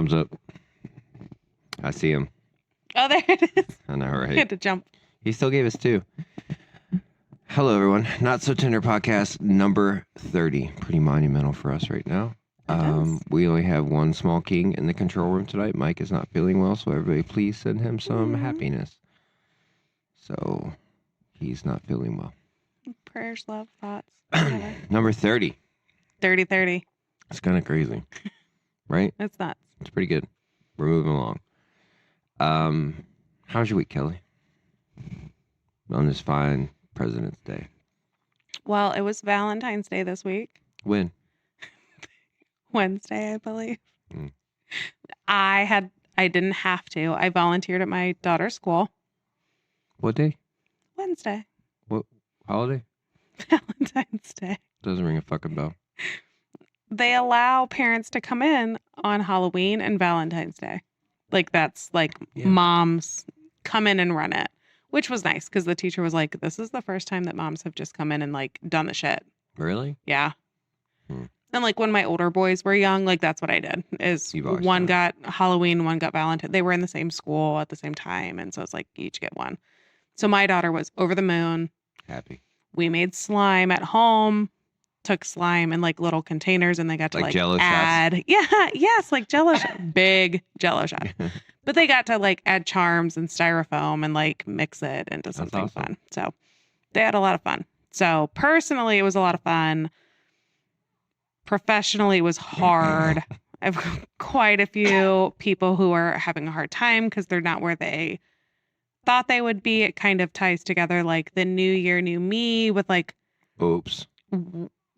Thumbs up. I see him. Oh, there it is. I know, right? You had to jump. He still gave us 2. Hello, everyone. Not So Tender podcast number 30. Pretty monumental for us right now. We only have one small king in the control room tonight. Mike is not feeling well, so everybody please send him some happiness. So, he's not feeling well. Prayers, love, thoughts. Number 30. 30-30. It's kind of crazy, right? It's nuts. It's pretty good. We're moving along. How's your week, Kelly? On this fine President's Day. Well, it was Valentine's Day this week. When? Wednesday, I believe. Mm. I didn't have to. I volunteered at my daughter's school. What day? Wednesday. What holiday? Valentine's Day. Doesn't ring a fucking bell. They allow parents to come in on Halloween and Valentine's Day. Like, that's like moms come in and run it, which was nice because the teacher was like, this is the first time that moms have just come in and like done the shit. Really? Yeah. And like when my older boys were young, like that's what I did is one got Halloween, one got Valentine. They were in the same school at the same time. And so it's like you each get one. So my daughter was over the moon. Happy. We made slime at home, took slime in like little containers and they got to like Jello add. shots? Yeah. Yes. Like Jello shot. Big Jello shot. But they got to like add charms and styrofoam and like mix it into something fun. So they had a lot of fun. So personally, it was a lot of fun. Professionally, it was hard. I've got quite a few people who are having a hard time because they're not where they thought they would be. It kind of ties together like the new year, new me with like, oops.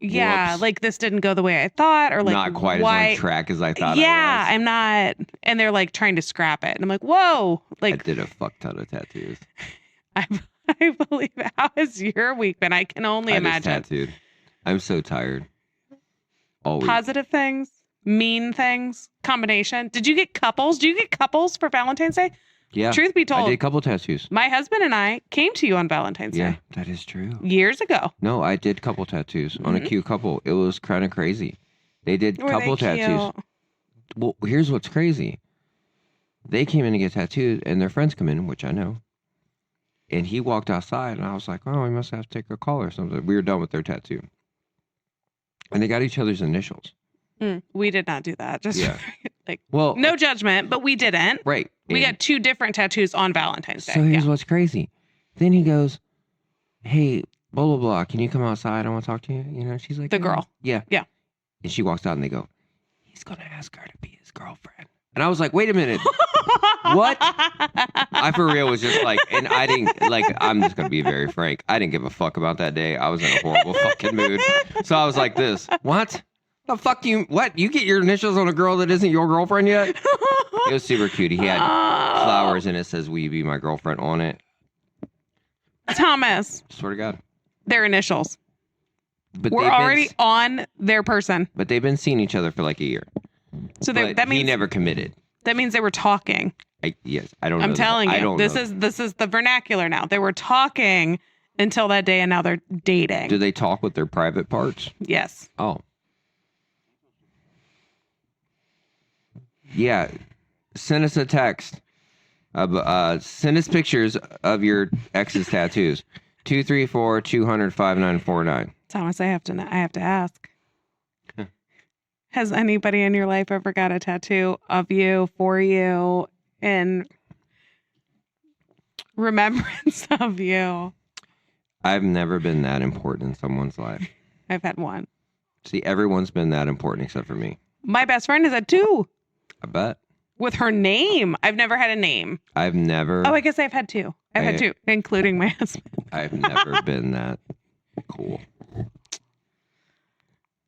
Yeah, Whoops. like this didn't go the way I thought, or like not quite as on track as I thought. Yeah, I was. I'm not. And they're like trying to scrap it, and I'm like, whoa! Like I did a fuck ton of tattoos. I believe. How has your week been? I can only imagine. Tattooed. I'm so tired. Always. Positive things, mean things, combination. Did you get couples? Do you get couples for Valentine's Day? Yeah. Truth be told, I did a couple tattoos. My husband and I came to you on Valentine's Day. Yeah, that is true. Years ago. No, I did couple tattoos on a cute couple. It was kind of crazy. They did couple tattoos. Well, here's what's crazy. They came in to get tattooed, and their friends come in, which I know. And he walked outside, and I was like, oh, we must have to take a call or something. We were done with their tattoo. And they got each other's initials. We did not do that. Just like, well, no judgment, but we didn't. Right. We got 2 different tattoos on Valentine's Day. So here's what's crazy. Then he goes, hey, blah, blah, blah. Can you come outside? I want to talk to you. You know, she's like, the girl. Yeah. Yeah. And she walks out and they go, he's going to ask her to be his girlfriend. And I was like, wait a minute. What? I for real was just like, and I didn't, like, I'm just going to be very frank. I didn't give a fuck about that day. I was in a horrible fucking mood. So I was like this, what? The fuck you, what? You get your initials on a girl that isn't your girlfriend yet? It was super cute. He had flowers and it says, will you be my girlfriend on it? Thomas. Swear to God. Their initials. But we're already on their person. But they've been seeing each other for like a year. So that means he never committed. That means they were talking. Yes, I don't know. I'm telling you, this is the vernacular now. They were talking until that day, and now they're dating. Do they talk with their private parts? Yes. Oh. Yeah. Send us a text. Send us pictures of your ex's tattoos. 234-200-5949. Thomas, I have to ask. Has anybody in your life ever got a tattoo of you, for you, in remembrance of you? I've never been that important in someone's life. I've had one. See, everyone's been that important except for me. My best friend has had 2. I bet. With her name. I've never had a name. I've never. Oh, I guess I've had 2. I've had 2, including my husband. I've never been that cool.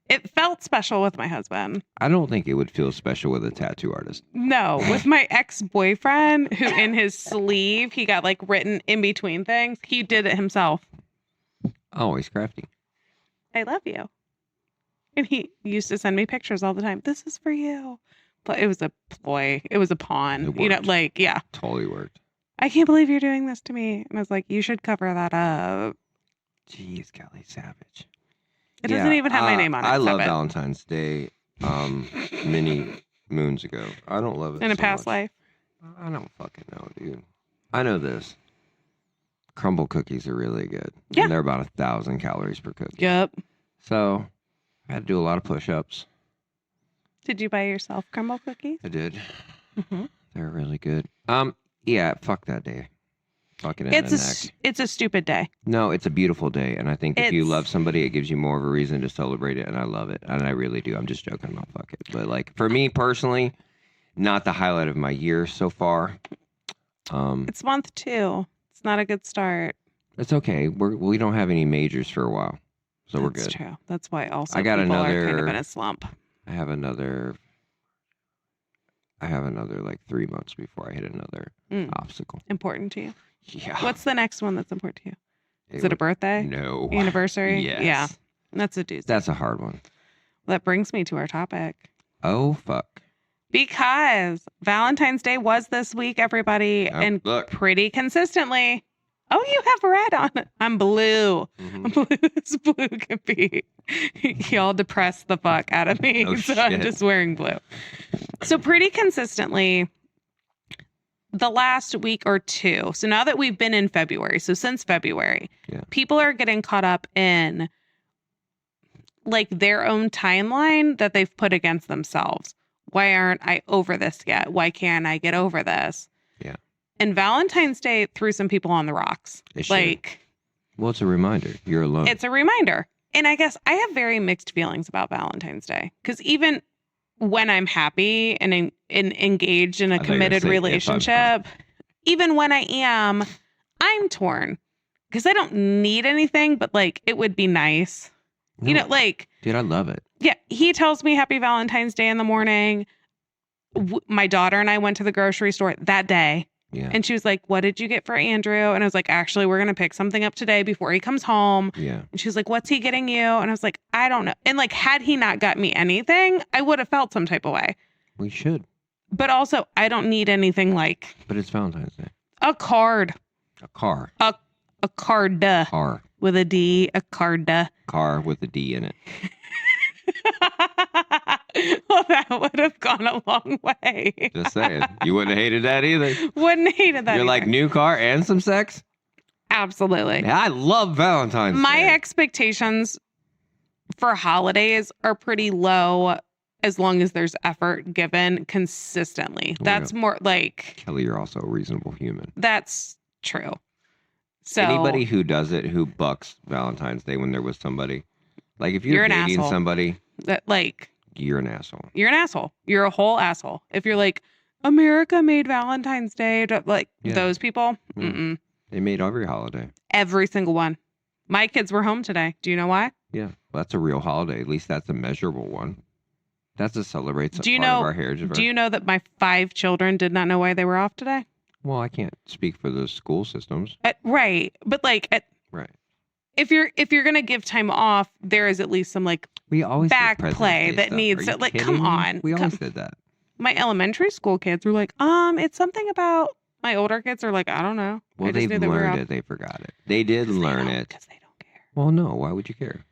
It felt special with my husband. I don't think it would feel special with a tattoo artist. No, with my ex-boyfriend, who in his sleeve, he got like written in between things. He did it himself. Oh, he's crafty. I love you. And he used to send me pictures all the time. This is for you. But it was a ploy. It was a pawn. You know, like, yeah. Totally worked. I can't believe you're doing this to me. And I was like, you should cover that up. Jeez, Kelly Savage. It doesn't even have my name on it. I love Valentine's Day. Many moons ago. I don't love it In a so past much. life. I don't fucking know, dude. I know this. Crumble cookies are really good. Yeah. And they're about 1,000 calories per cookie. Yep. So I had to do a lot of push-ups. Did you buy yourself crumble cookies? I did. Mm-hmm. They're really good. Yeah, fuck that day. Fuck it in the neck. It's a stupid day. No, it's a beautiful day. And I think if you It's- love somebody, it gives you more of a reason to celebrate it. And I love it. And I really do. I'm just joking about fuck it. But like for me personally, not the highlight of my year so far. It's month 2. It's not a good start. It's okay. We don't have any majors for a while. So we're That's good. true. That's why also I got people are kind of another- in a slump. I have another like 3 months before I hit another obstacle. Important to you. Yeah. What's the next one that's important to you? Is it a birthday? No. Anniversary? Yes. Yeah. That's a doozy. That's a hard one. That brings me to our topic. Oh, fuck. Because Valentine's Day was this week, everybody, Oh, and look. pretty consistently. Oh, you have red on it. I'm blue. Mhm. I'm blue as blue can be. Y'all depressed the fuck out of me. Oh, so I'm shit. just wearing blue. So pretty consistently, the last week or two. So now that we've been in February, so since February, Yeah. people are getting caught up in like their own timeline that they've put against themselves. Why aren't I over this yet? Why can't I get over this? Yeah. And Valentine's Day threw some people on the rocks. It should. Like, Well, it's a reminder. You're alone. it's a reminder. And I guess I have very mixed feelings about Valentine's Day because even when I'm happy and engaged in a I thought you were committed gonna say, if I'm relationship, even when I am, I'm torn because I don't need anything, but like it would be nice. No, You know, like, dude, I love it. yeah, he tells me Happy Valentine's Day in the morning. My daughter and I went to the grocery store that day. Yeah. And she was like, what did you get for Andrew? And I was like, actually, we're going to pick something up today before he comes home. Yeah. And she was like, what's he getting you? And I was like, I don't know. And like, had he not got me anything, I would have felt some type of way. We should. But also, I don't need anything like But it's Valentine's Day. a card, A car. a card Car. with a D, a card. Car with a D in it. Well, that would have gone a long way. Just saying. You wouldn't have hated that either. Wouldn't have hated that. You're like, either. new car and some sex? Absolutely. Yeah, I love Valentine's My Day. expectations for holidays are pretty low as long as there's effort given consistently. Oh, That's more like, Kelly, you're also a reasonable human. that's true. So Anybody who does it, who bucks Valentine's Day when they're with somebody, like if You're you're an dating asshole. somebody, that like you're an asshole. you're an asshole. You're a whole asshole. If you're like America made Valentine's Day, like Yeah. those people, Yeah. mm-mm. They made every holiday. Every single one. My kids were home today. Do you know why? Yeah, well, that's a real holiday. At least that's a measurable one. That's a celebrates Do you part know- of our heritage. Do you know that my 5 children did not know why they were off today? Well, I can't speak for the school systems. Right. But like Right. if you're gonna give time off, there is at least some like We always did back President's play Day that stuff. needs Are to you like kidding come me? on. We Come- always did that. My elementary school kids were like, it's something about my older kids are like, I don't know. Well, I just they've knew that we were learned off. it. They forgot it. They did learn it. Because they don't care. Well, no. Why would you care?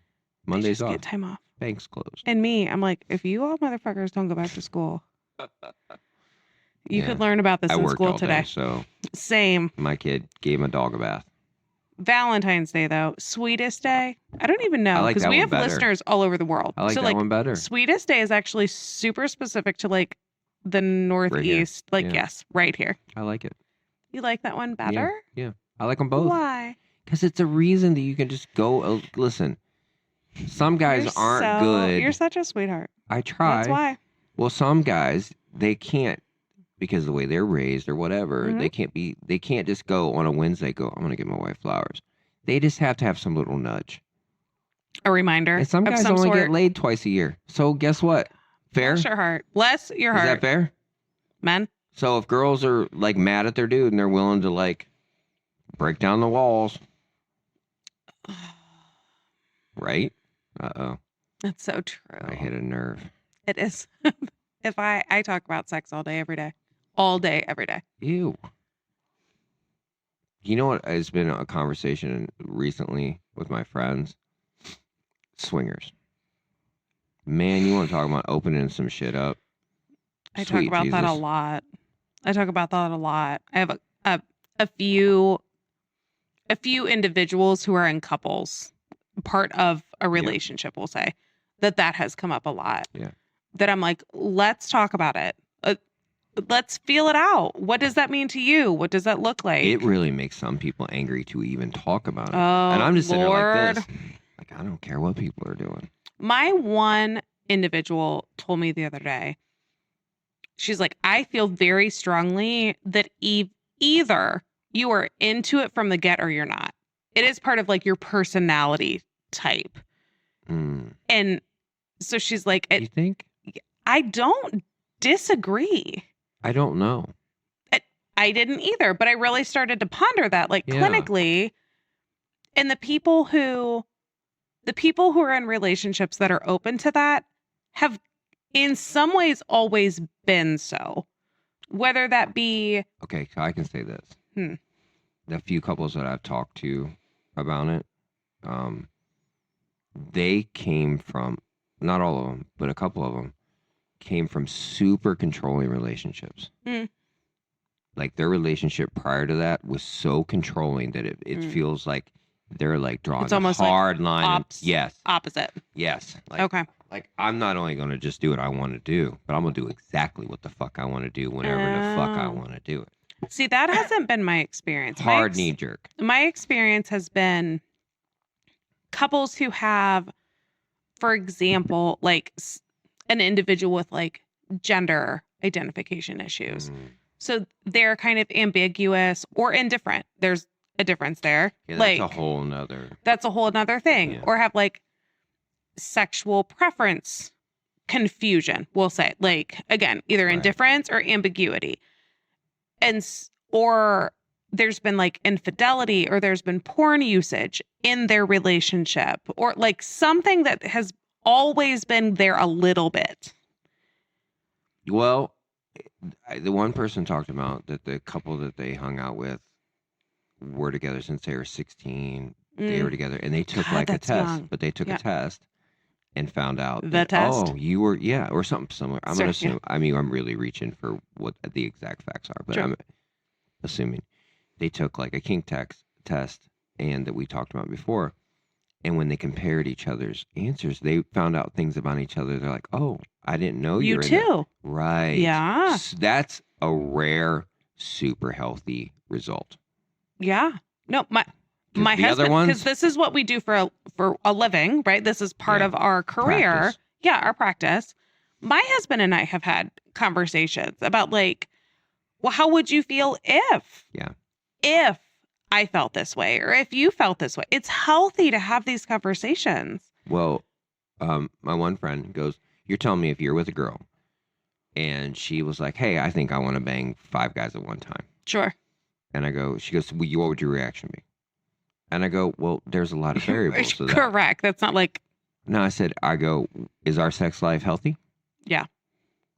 They Monday's just off. get time off. Banks closed. And me, I'm like, if you all motherfuckers don't go back to school, you Yeah. could learn about this I in worked school all today. day, so Same. my kid gave my dog a bath. Valentine's Day though, sweetest day. I don't even know I like because that we one have better. listeners all over the world. I like so that like one better. sweetest day is actually super specific to like the Northeast. Like Yeah. yes, right here. I like it. You like that one better? I like them both. Why? Because it's a reason that you can just go. Listen, some guys You're aren't good. You're such a sweetheart. I try. That's why. Well, some guys they can't because of the way they're raised or whatever. Mhm. They can't just go on a Wednesday. Go. I'm gonna get my wife flowers. They just have to have some little nudge. A reminder. And some of guys some only sort. get laid twice a year. So guess what? Fair. Bless your heart. Bless your Is heart. that fair? Men. So if girls are like mad at their dude and they're willing to like break down the walls, right? Uh-oh. That's so true. I hit a nerve. It is. If I talk about sex all day, every day. All day, every day. Ew. You know what has been a conversation recently with my friends? Swingers. Man, you want to talk about opening some shit up? I Sweet talk about that a Jesus. lot. I talk about that a lot. I have a few individuals who are in couples, part of a relationship, we'll say, that has come up a lot. Yeah. That I'm like, let's talk about it. Let's feel it out. What does that mean to you? What does that look like? It really makes some people angry to even talk about it. Oh, And I'm just sitting there Lord. like this. Like, I don't care what people are doing. My one individual told me the other day, she's like, I feel very strongly that either you are into it from the get or you're not. It is part of like your personality type. Mm. And so she's like, You think? I don't disagree. I don't know. I didn't either, but I really started to ponder that, like Yeah. clinically. And the people who are in relationships that are open to that have in some ways always been so. Whether that be Okay, so I can say this. Hmm. The few couples that I've talked to about it, they came from, not all of them, but a couple of them came from super controlling relationships. Mm. Like their relationship prior to that was so controlling that it feels like they're like drawing It's a almost like hard line. opposite. Yes. Like, Okay. Like I'm not only going to just do what I want to do, but I'm going to do exactly what the fuck I want to do whenever the fuck I Oh. want to do it. See, that hasn't been my experience. Hard knee jerk. My experience has been couples who have, for example, like an individual with like gender identification issues. Mm. So they're kind of ambiguous or indifferent. There's a difference there. Yeah, like that's a whole nother. that's a whole nother thing. Yeah. Or have like sexual preference confusion, we'll say. Like, again, either Right. indifference or ambiguity. And or there's been like infidelity or there's been porn usage in their relationship or like something that has always been there a little bit. Well, the one person talked about that the couple that they hung out with were together since they were 16. They Mm. were together and they took God, like a that's test, young. but they took Yeah. a test and found out The that, test? oh, you were, yeah, or something similar. I'm going to Sure, yeah. assume, I mean, I'm really reaching for what the exact facts are, but Sure. I'm assuming they took like a kink test and that we talked about before. And when they compared each other's answers, they found out things about each other. They're like, oh, I didn't know you You were in that. too. Right. Yeah. That's a rare, super healthy result. Yeah. No, my 'Cause my the other husband, ones- because this is what we do for a living, right? This is part Yeah. of our career. Practice. Yeah, our practice. My husband and I have had conversations about like, well, how would you feel if I felt this way or if you felt this way? It's healthy to have these conversations. Well, my one friend goes, you're telling me if you're with a girl and she was like, hey, I think I want to bang 5 guys at one time. Sure. And I go, she goes, well, what would your reaction be? And I go, well, there's a lot of variables to that. Correct. That's not like, No, I go, is our sex life healthy? Yeah.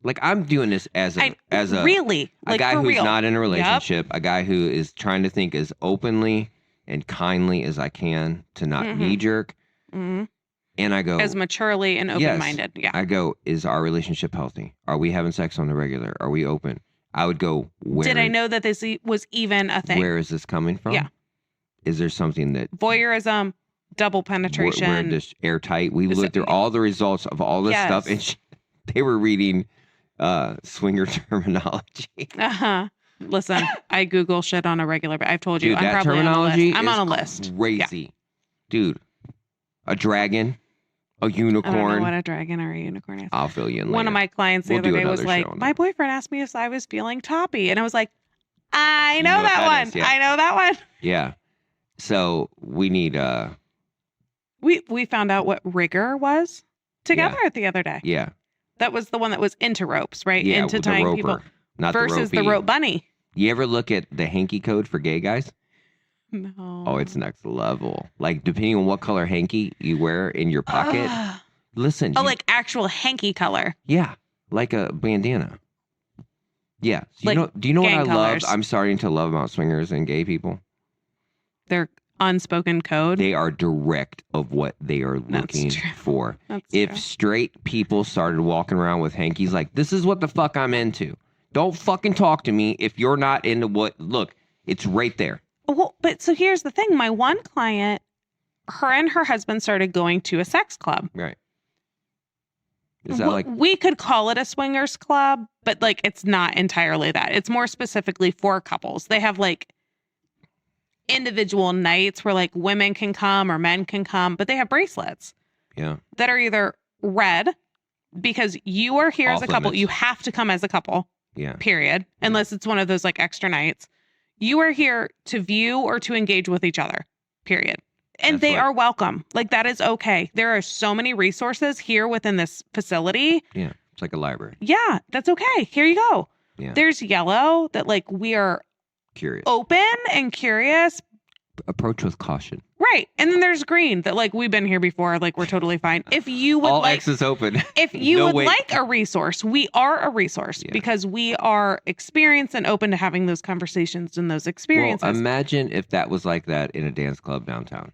Like I'm doing this as a really, like guy for who's real. not in a relationship, a guy who is trying to think as openly and kindly as I can to not Mhm. knee jerk. Mhm. And I go, As maturely and open-minded. Yeah. I go, is our relationship healthy? Are we having sex on the regular? Are we open? I would go, where Did I know that this was even a thing? where is this coming from? Yeah. Is there something that Voyeurism, double penetration. we're just airtight? We Is looked it- through all the results of all this stuff, and Yes. they were reading swinger terminology. Uh-huh. Listen, I Google shit on a regular basis. I've told you, Dude, I'm that probably terminology on a list. I'm is on a list. crazy. Dude, a dragon, a I don't know unicorn. what a dragon or a unicorn is. I'll fill you in One later. of my clients the We'll other do day was another like, show on my that. boyfriend asked me if I was feeling toppy. And I was like, I You know know what that that one. is, yeah. I know that one. Yeah. So we need We found out what rigor was together the other day. yeah. That was the one that was into ropes, right? Yeah, into with the tying roper, people not versus the the ropey. rope bunny. You ever look at the hanky code for gay guys? No. Oh, it's next level. Like depending on what color hanky you wear in your pocket. Ugh. Listen. Oh, you- like actual hanky color. yeah, like a bandana. Yeah. So Like do you know what I gang love? colors. I'm starting to love about swingers and gay people. They're unspoken code. They are direct of what they are That's looking true. for. That's If true. straight people started walking around with hankies like, this is what the fuck I'm into. Don't fucking talk to me if you're not into what. Look, it's right there. Well, but so here's the thing. My one client, her and her husband started going to a sex club. Right. Is that like, We could call it a swingers club, but like it's not entirely that. It's more specifically for couples. They have like individual nights where like women can come or men can come, but they have bracelets yeah, that are either red because you are here as a Off couple. limits. You have to come as a couple, yeah. period, unless it's one of those like extra nights. You are here to view or to engage with each other, period. And That's they what- are welcome. Like that is okay. There are so many resources here within this facility. Yeah, it's like a library. Yeah, that's okay. Here you go. Yeah. There's yellow that like we are Curious. open and curious. Approach with caution. Right. And then there's green that like we've been here before. Like we're totally fine. If you would All like, X is open. if you No would wait. like a resource, we are a resource Yeah. because we are experienced and open to having those conversations and those experiences. Well, imagine if that was like that in a dance club downtown,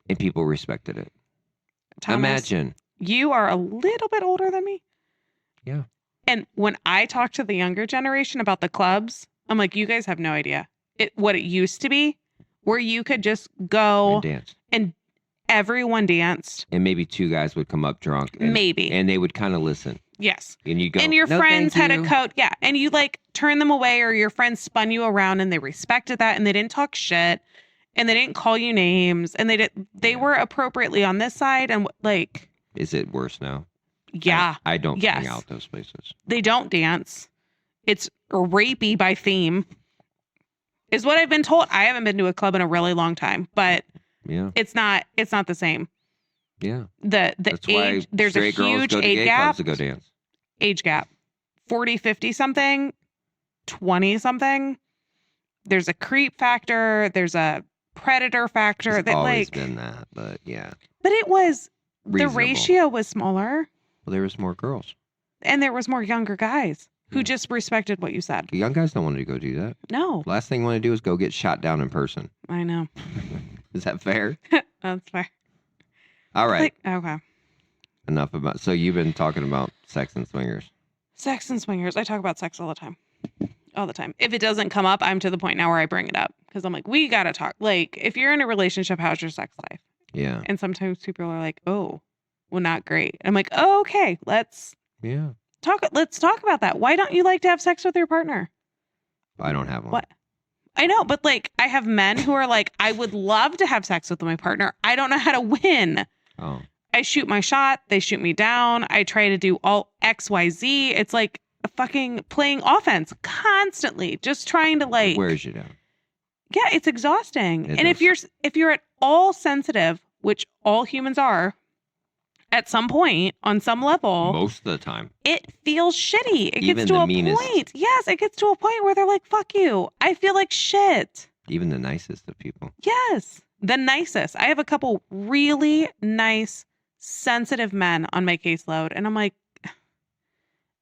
and people respected it. Thomas, Imagine. you are a little bit older than me. Yeah. And when I talk to the younger generation about the clubs, I'm like, you guys have no idea what it used to be, where you could just go And dance. and everyone danced. And maybe two guys would come up drunk. And, Maybe. And they would kind of listen. Yes. And you go. And your "No, friends thank had a you." coat. Yeah. And you like turn them away or your friends spun you around and they respected that and they didn't talk shit and they didn't call you names and they were appropriately on this side and like, Is it worse now? yeah, I don't Yes. hang out those places. they don't dance. It's rapey by theme is what I've been told. I haven't been to a club in a really long time, but Yeah. it's not the same. Yeah. The That's age, why there's a straight girls huge go to age gay gap. clubs to go dance. Age gap 40 50 something 20 something there's a creep factor there's a predator factor It's that always like been that, but yeah. but it was Reasonable. the ratio was smaller Well, there was more girls. and there was more younger guys who Yeah. just respected what you said. The young guys don't want to go do that. No, Last thing you want to do is go get shot down in person. I know. Is that fair? That's fair. All right. Like, okay. Enough about. So you've been talking about sex and swingers. Sex and swingers. I talk about sex all the time. All the time. If it doesn't come up, I'm to the point now where I bring it up because I'm like, we got to talk. Like, if you're in a relationship, how's your sex life? Yeah. And sometimes people are like, oh, well, not great. I'm like, oh, okay, let's Yeah. talk about that. Why don't you like to have sex with your partner? I don't have one. What? I know, but like, I have men who are like, I would love to have sex with my partner. I don't know how to win. Oh. I shoot my shot. They shoot me down. I try to do all X, Y, Z. It's like fucking playing offense constantly, just trying to like. It wears you down. Yeah, it's exhausting. It And if does. you're at all sensitive, which all humans are, at some point on some level, Most of the time. it feels shitty. It Even gets to the a meanest. point. Yes, it gets to a point where they're like, "Fuck you." I feel like shit. Even the nicest of people. Yes, the nicest. I have a couple really nice, sensitive men on my caseload, and I'm like,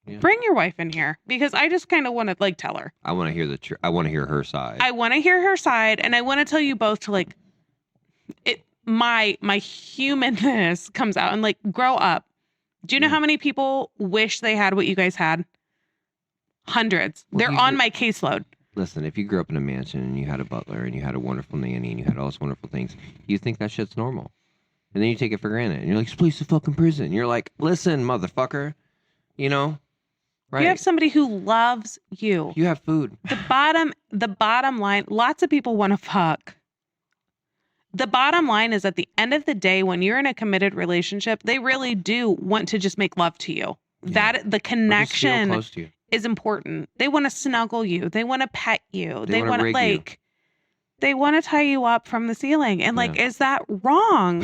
Yeah. bring your wife in here because I just kind of want to like tell her. I want to hear the truth. I want to hear her side. I want to hear her side, and I want to tell you both to like it. My humanness comes out and like grow up. Do you know Yeah. how many people wish they had what you guys had? Hundreds. Well, They're you on grew- my caseload. Listen, if you grew up in a mansion and you had a butler and you had a wonderful nanny and you had all those wonderful things, you think that shit's normal. And then you take it for granted. And you're like, this place is fucking prison. And you're like, listen, motherfucker. You know? Right. You have somebody who loves you. You have food. The bottom line, lots of people want to fuck. The bottom line is at the end of the day, when you're in a committed relationship, they really do want to just make love to you. Yeah. That the Or just feel connection close to you. is important. They want to snuggle you. They want to pet you. They They wanna want to rig you. like, they want to tie you up from the ceiling. And like, Yeah. is that wrong?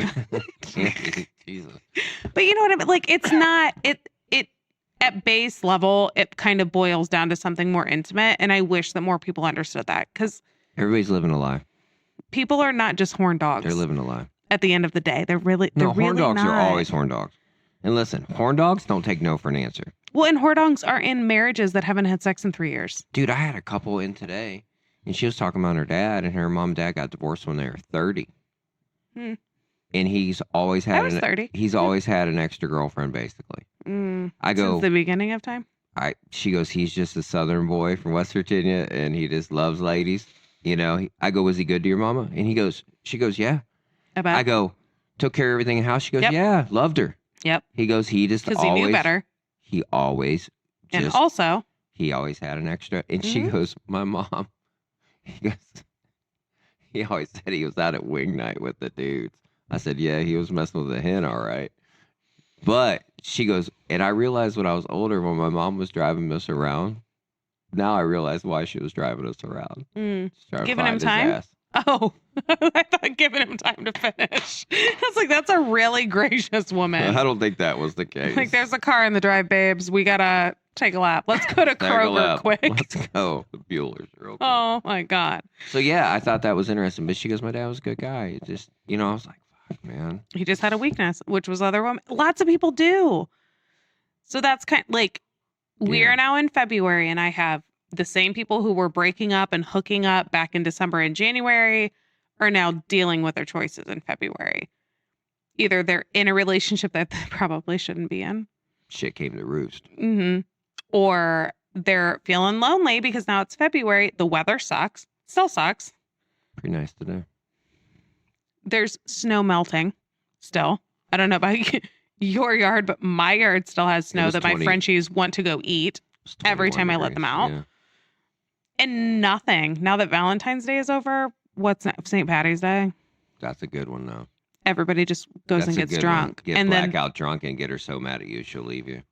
Jesus. But you know what I mean? Like, it's not, it at base level, it kind of boils down to something more intimate. And I wish that more people understood that because Everybody's living a lie. people are not just horn dogs. They're living a lie. At the end of the day, they're really, No, they're horn really dogs not. are always horn dogs. And listen, horn dogs don't take no for an answer. Well, and horn dogs are in marriages that haven't had sex in 3 years. Dude, I had a couple in today, And she was talking about her dad, and her mom and dad got divorced when they were 30. Hmm. And he's always I had was 30. he's always had an extra girlfriend, basically. I go, Since the beginning of time. she goes, he's just a Southern boy from West Virginia, and he just loves ladies. You know, I go, was he good to your mama? And she goes, yeah. I bet. I go, took care of everything in the house. She goes, Yep. yeah, loved her. Yep. He goes, he just Because he always knew better. He always And just also, he always had an extra. And she Mhm. goes, my mom. He goes, he always said he was out at wing night with the dudes. I said, yeah, he was messing with a hen, all right. But she goes, and I realized when I was older, when my mom was driving us around, now I realize why she was driving us around. She's trying to Giving him find his time? ass. oh, I thought giving him time to finish. I was like, that's a really gracious woman. I don't think that was the case. Like, there's a car in the drive, babes. We gotta take a lap. Let's go to Take a Kroger lap. quick. Let's go. The Bueller's real quick. Oh my God. So yeah, I thought that was interesting. But she goes, my dad was a good guy. It just, I was like, fuck, man. He just had a weakness, which was other women. Lots of people do. So that's kind of like, we Yeah. are now in February, and I have the same people who were breaking up and hooking up back in December and January are now dealing with their choices in February. Either they're in a relationship that they probably shouldn't be in, Shit came to roost. or they're feeling lonely because now it's February. The weather sucks. Still sucks. Pretty nice today. There's snow melting still. I don't know about your yard, but my yard still has snow was that my 20. Frenchies want to go eat. It's Every 21 time I let them degrees, out. yeah. And nothing. Now that Valentine's Day is over, what's next? St. Patty's Day? That's a good one, though. Everybody just goes That's and a gets good drunk. One. Get and blackout drunk and get her so mad at you, she'll leave you.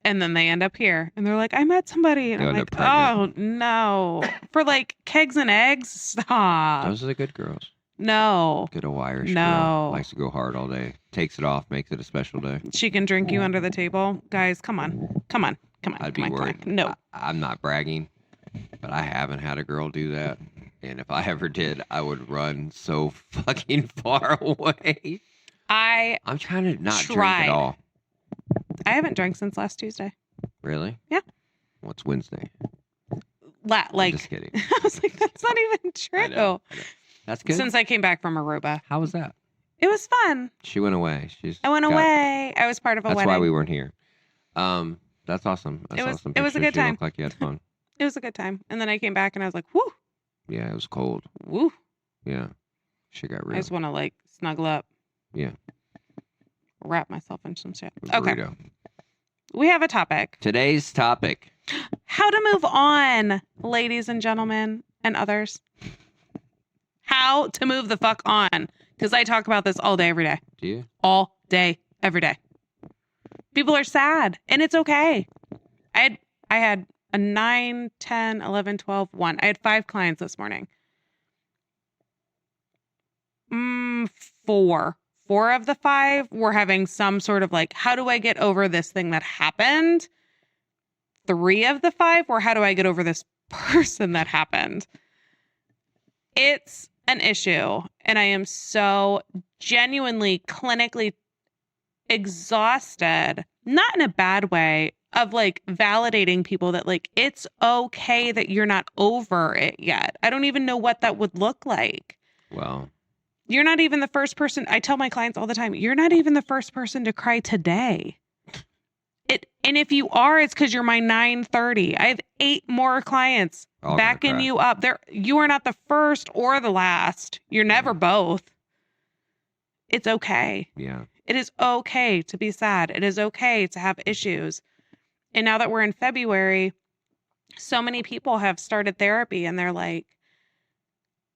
then they end up here. And they're like, I met somebody. And They'll I'm end like, up oh, no. For like kegs and eggs? Stop. Those are the good girls. No. Good old Irish No. girl. Likes to go hard all day. Takes it off, makes it a special day. She can drink you under the table. Guys, come on. Come on. Come on. I'd come be on, come worried. on. No. I'm not bragging, but I haven't had a girl do that. And if I ever did, I would run so fucking far away. I'm trying to not drink tried. at all. I haven't drank since last Tuesday. Really? Yeah. What's Wednesday? Like, I'm just kidding. I was like, that's not even true. I know. That's good. Since I came back from Aruba. How was that? It was fun. She went away. I went away. I was part of a That's wedding. why we weren't here. That's awesome. I saw some it was a pictures. good You time. looked like you had fun. It was a good time. And then I came back and I was like, whoo, Yeah, it was cold. woo. Yeah. She got I real. just want to like snuggle up. Yeah. Wrap myself in some shit. Burrito. Okay. We have a topic. Today's topic. How to move on, ladies and gentlemen and others. How to move the fuck on. Because I talk about this all day, every day. Do you? All day, every day. People are sad and it's okay. I had a 9, 10, 11, 12, 1. I had 5 clients this morning. 4. 4 of the 5 were having some sort of like, how do I get over this thing that happened? 3 of the 5 were, how do I get over this person that happened? It's an issue. And I am so genuinely, clinically exhausted, not in a bad way, of like validating people that like, it's okay that you're not over it yet. I don't even know what that would look like. Well, You're not even the first person. I tell my clients all the time, you're not even the first person to cry today. And if you are, it's because you're my 930. I have 8 more clients all gonna backing cry. you up. You are not the first or the last. You're never both. It's okay. Yeah. It is okay to be sad. It is okay to have issues. And now that we're in February, so many people have started therapy and they're like,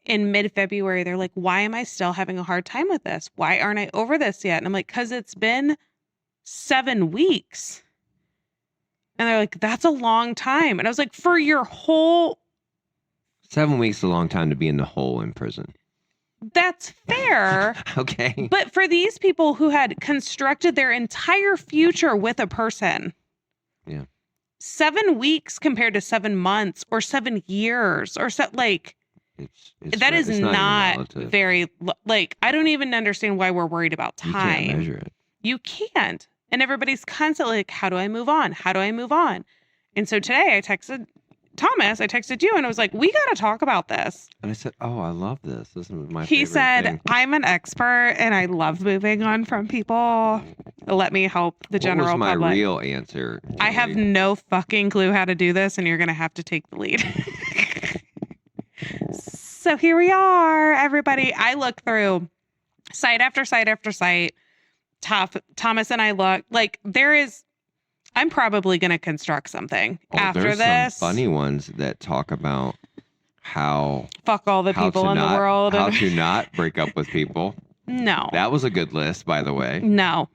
in mid-February, they're like, why am I still having a hard time with this? Why aren't I over this yet? And I'm like, because it's been 7 weeks. And they're like, that's a long time. And I was like, for your whole, 7 weeks is a long time to be in the hole in prison. that's fair. Okay. But for these people who had constructed their entire future with a person, Yeah. 7 weeks compared to 7 months or 7 years or so, like, that is it's not even relative. very, like, I don't even understand why we're worried about You can't time. measure it. You can't. And everybody's constantly like, how do I move on? How do I move on? And so today I texted Thomas, I texted you and I was like, we got to talk about this. And I said, "Oh, I love this. This is my He favorite said, thing." I'm an expert and I love moving on from people. Let me help the general What was my public. real answer? I have Joey? no fucking clue how to do this, and you're going to have to take the lead. So here we are, everybody. I look through site after site after site. Thomas and I look like I'm probably going to construct something after there's this. some funny ones that talk about how Fuck all the people in the world. how to not break up with people. No. That was a good list, by the way. No.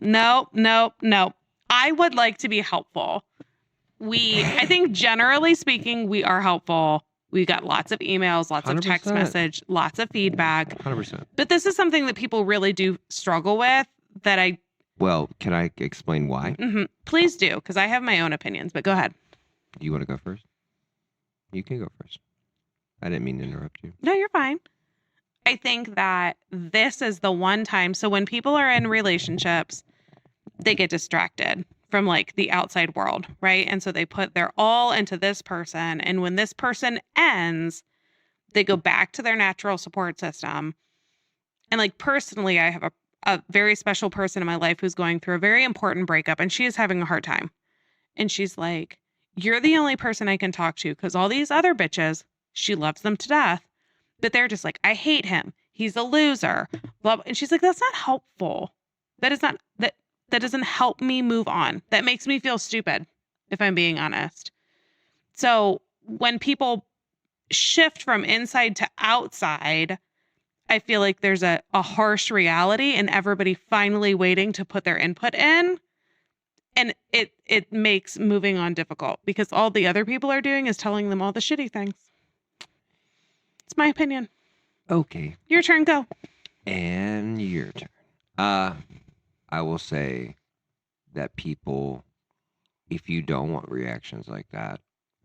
I would like to be helpful. I think generally speaking, we are helpful. We got lots of emails, lots of text 100%. message, lots of feedback. 100%. But this is something that people really do struggle with that Well, can I explain why? please do, because I have my own opinions, but go ahead. Do you want to go first? You can go first. I didn't mean to interrupt you. No, you're fine. I think that this is the one time. So when people are in relationships, they get distracted from like the outside world, right? And so they put their all into this person. And when this person ends, they go back to their natural support system. And like personally, I have a very special person in my life who's going through a very important breakup and she is having a hard time. And she's like, you're the only person I can talk to because all these other bitches, she loves them to death. But they're just like, I hate him. He's a loser. Blah, blah. And she's like, that's not helpful. That doesn't help me move on. That makes me feel stupid, if I'm being honest. So when people shift from inside to outside, I feel like there's a harsh reality and everybody finally waiting to put their input in. And it makes moving on difficult because all the other people are doing is telling them all the shitty things. It's my opinion. Okay. Your turn, go. And your turn. I will say that people, if you don't want reactions like that,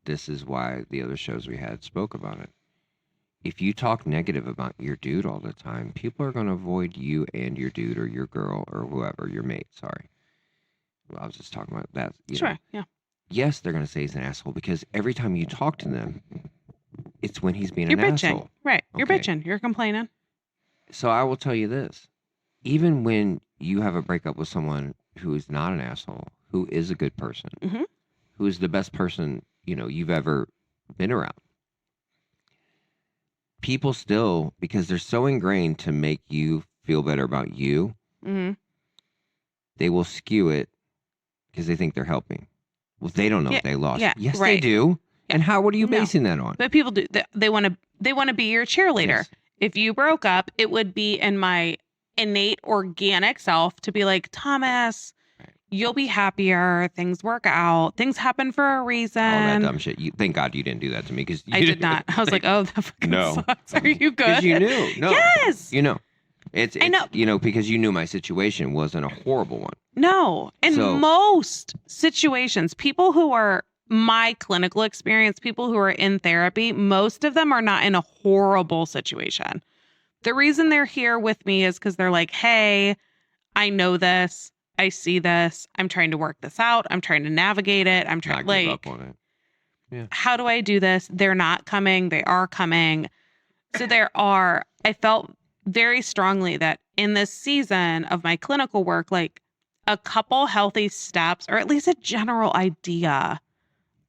this is why the other shows we had spoke about it. If you talk negative about your dude all the time, people are going to avoid you and your dude or your girl or whoever, your mate. Sorry. Well, I was just talking about that. Sure, yeah. Yes, they're going to say he's an asshole because every time you talk to them, it's when he's being You're an bitching. asshole. Right. You're Okay. bitching. You're complaining. So I will tell you this. Even when you have a breakup with someone who is not an asshole, who is a good person, Mhm. who is the best person, you've ever been around, people still, because they're so ingrained to make you feel better about you, Mm-hmm. they will skew it because they think they're helping. Well, they don't know if they lost. yeah, Yes, they right. do. Yeah. And what are you No. basing that on? But people do. They want to be your cheerleader. Yes. If you broke up, it would be in my innate organic self to be like, Thomas, you'll be happier. Things work out. Things happen for a reason. All that dumb shit. Thank God you didn't do that to me because I did not. I was like, oh, that fucking No. sucks. Are you good? Because you knew. No. Yes. It's I know. Because you knew my situation wasn't a horrible one. No. In So- most situations, people who are my clinical experience, people who are in therapy, most of them are not in a horrible situation. The reason they're here with me is because they're like, hey, I know this. I see this. I'm trying to work this out. I'm trying to navigate it. I'm trying Not give up on it. how do I do this? They're not coming. They are coming. So I felt very strongly that in this season of my clinical work, like a couple healthy steps, or at least a general idea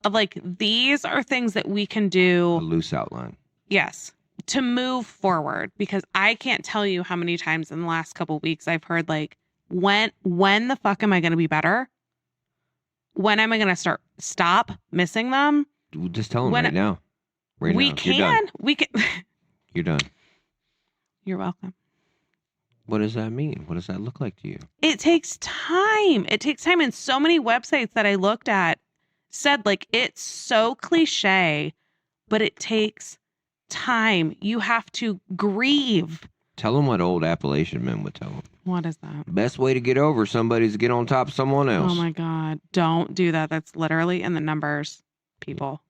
of like, these are things that we can A do. loose outline. Yes. To move forward, because I can't tell you how many times in the last couple weeks I've heard like, when the fuck am I going to be better? When am I going to stop missing them? Just tell them When- right now. Right we now. You're done. we can. You're done. You're welcome. What does that mean? What does that look like to you? It takes time. It takes time. And so many websites that I looked at said like, it's so cliche, but it takes time. You have to grieve. Tell them what old Appalachian men would tell them. What is that? Best way to get over somebody is to get on top of someone else. Oh my God. Don't do that. That's literally in the numbers, people.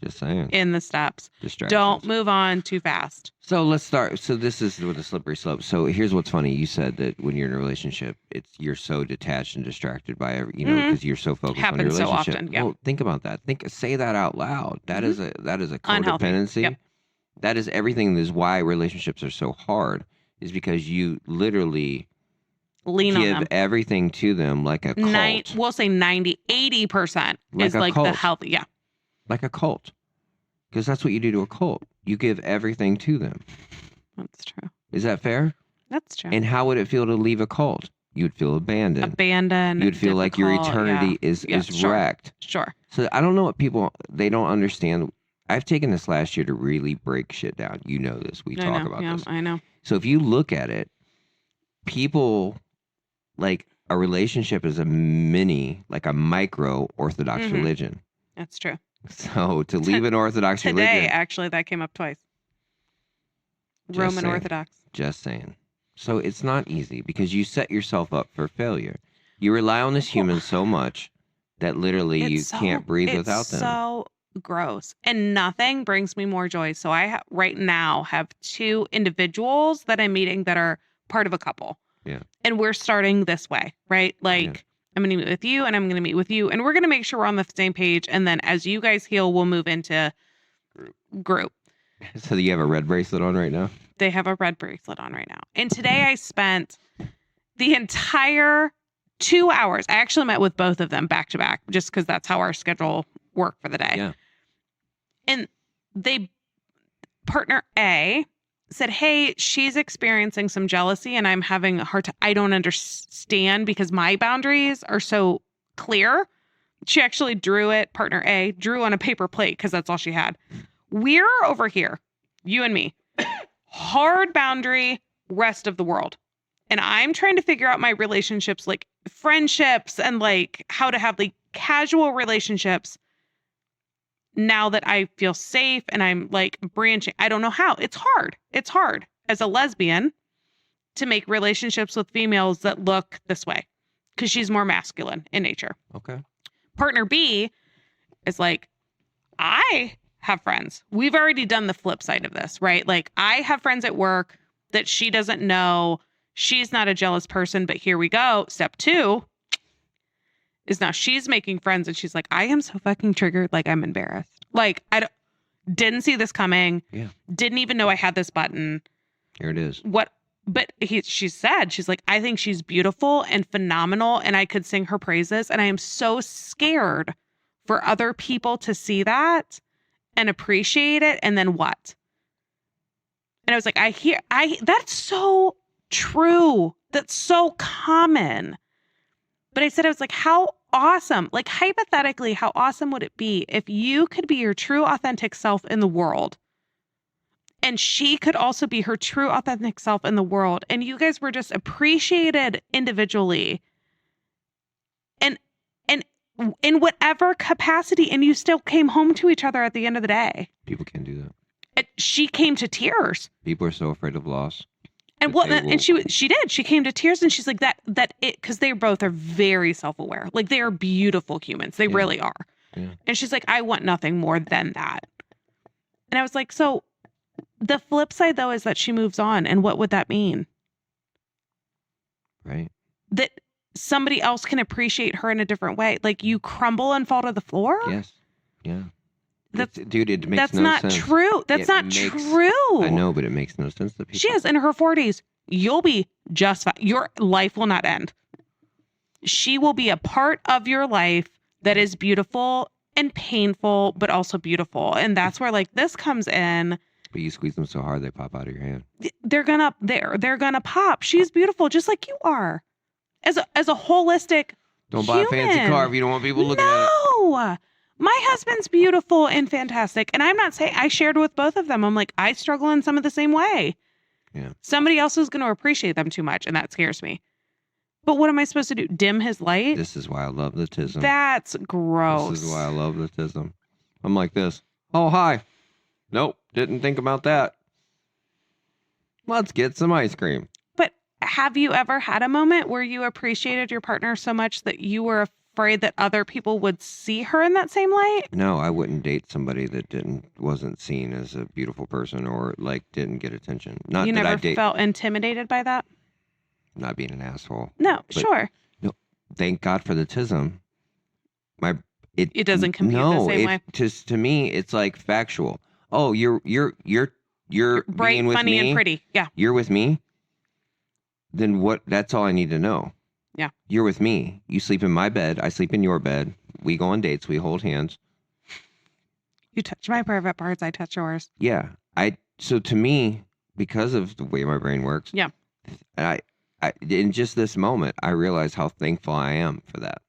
Just saying. in the steps. Distractions. Don't move on too fast. So let's start. So this is with a slippery slope. So here's what's funny. You said that when you're in a relationship, you're so detached and distracted by every, because you're so focused on your Happens so relationship. often, yeah. Well, think about that. Say that out loud. That is a Unhealthy. codependency. Yep. That is everything. That is why relationships are so hard. Is because you literally Lean on give them. everything to them like a cult. We'll say 90-80% is Like a like the cult. healthy. Yeah. Like a cult. Because that's what you do to a cult. You give everything to them. That's true. Is that fair? That's true. And how would it feel to leave a cult? You'd feel abandoned. You'd feel like your eternity is sure. wrecked. Sure. So I don't know what they don't understand. I've taken this last year to really break shit down. You know this. We talk about this. I know. So if you look at it, people like a relationship is a micro Orthodox religion. That's true. So to leave an Orthodox Today, religion. actually, that came up twice. Just Roman saying. Orthodox. Just saying. So it's not easy because you set yourself up for failure. You rely on this human so much that literally you can't breathe without them. It's so gross. And nothing brings me more joy. So I right now have 2 individuals that I'm meeting that are part of a couple. Yeah. And we're starting this way, right? Like, I'm going to meet with you and I'm going to meet with you. And we're going to make sure we're on the same page. And then as you guys heal, we'll move into group. So you have a red bracelet on right now? They have a red bracelet on right now. And today I spent the entire 2 hours. I actually met with both of them back to back just because that's how our schedule worked for the day. Yeah. And partner A said, hey, she's experiencing some jealousy and I'm having a hard time. I don't understand because my boundaries are so clear. She actually partner A drew on a paper plate because that's all she had. We're over here, you and me, hard boundary, rest of the world. And I'm trying to figure out my relationships, like friendships and like how to have like casual relationships now that I feel safe and I'm like branching. I don't know how. It's hard. It's hard as a lesbian to make relationships with females that look this way because she's more masculine in nature. Okay. Partner B is like, I have friends. We've already done the flip side of this, right? Like I have friends at work that she doesn't know. She's not a jealous person, but here we go. Step 2 is now she's making friends and she's like, I am so fucking triggered. Like I'm embarrassed. Like didn't see this coming. Yeah. Didn't even know I had this button. Here it is. She said, she's like, I think she's beautiful and phenomenal and I could sing her praises. And I am so scared for other people to see that and appreciate it. And then what? And I was like, that's so true. That's so common. But I was like, how awesome, like hypothetically, how awesome would it be if you could be your true authentic self in the world and she could also be her true authentic self in the world and you guys were just appreciated individually and in whatever capacity and you still came home to each other at the end of the day. People can't do that. She came to tears. People are so afraid of loss. And she did. She came to tears and she's like because they both are very self-aware. Like they are beautiful humans. They really are. Yeah. And she's like, I want nothing more than that. And I was like, so the flip side though is that she moves on. And what would that mean? Right. That somebody else can appreciate her in a different way. Like you crumble and fall to the floor? Yes. Yeah. Dude, it makes no sense. That's not true. That's not true. I know, but it makes no sense to people. She is in her 40s. You'll be just fine. Your life will not end. She will be a part of your life that is beautiful and painful, but also beautiful. And that's where like this comes in. But you squeeze them so hard they pop out of your hand. They're gonna pop. She's beautiful, just like you are. As a holistic. Don't buy a fancy car if you don't want people looking at it. No. My husband's beautiful and fantastic. And I'm not saying, I shared with both of them. I'm like, I struggle in some of the same way. Yeah. Somebody else is going to appreciate them too much. And that scares me. But what am I supposed to do? Dim his light? This is why I love the tism. That's gross. This is why I love the tism. I'm like this. Oh, hi. Nope. Didn't think about that. Let's get some ice cream. But have you ever had a moment where you appreciated your partner so much that you were afraid that other people would see her in that same light. No, I wouldn't date somebody that wasn't seen as a beautiful person or like didn't get attention. Not You that never I date. felt intimidated by that? Not being an asshole. No, But- sure. Thank God for the tism. It doesn't compute the same way. To me, it's like factual. Oh, you're Bright, being with funny, me. and pretty. Yeah. You're with me. Then what? That's all I need to know. Yeah. You're with me. You sleep in my bed. I sleep in your bed. We go on dates. We hold hands. You touch my private parts. I touch yours. Yeah. So to me, because of the way my brain works. Yeah. I in just this moment, I realize how thankful I am for that.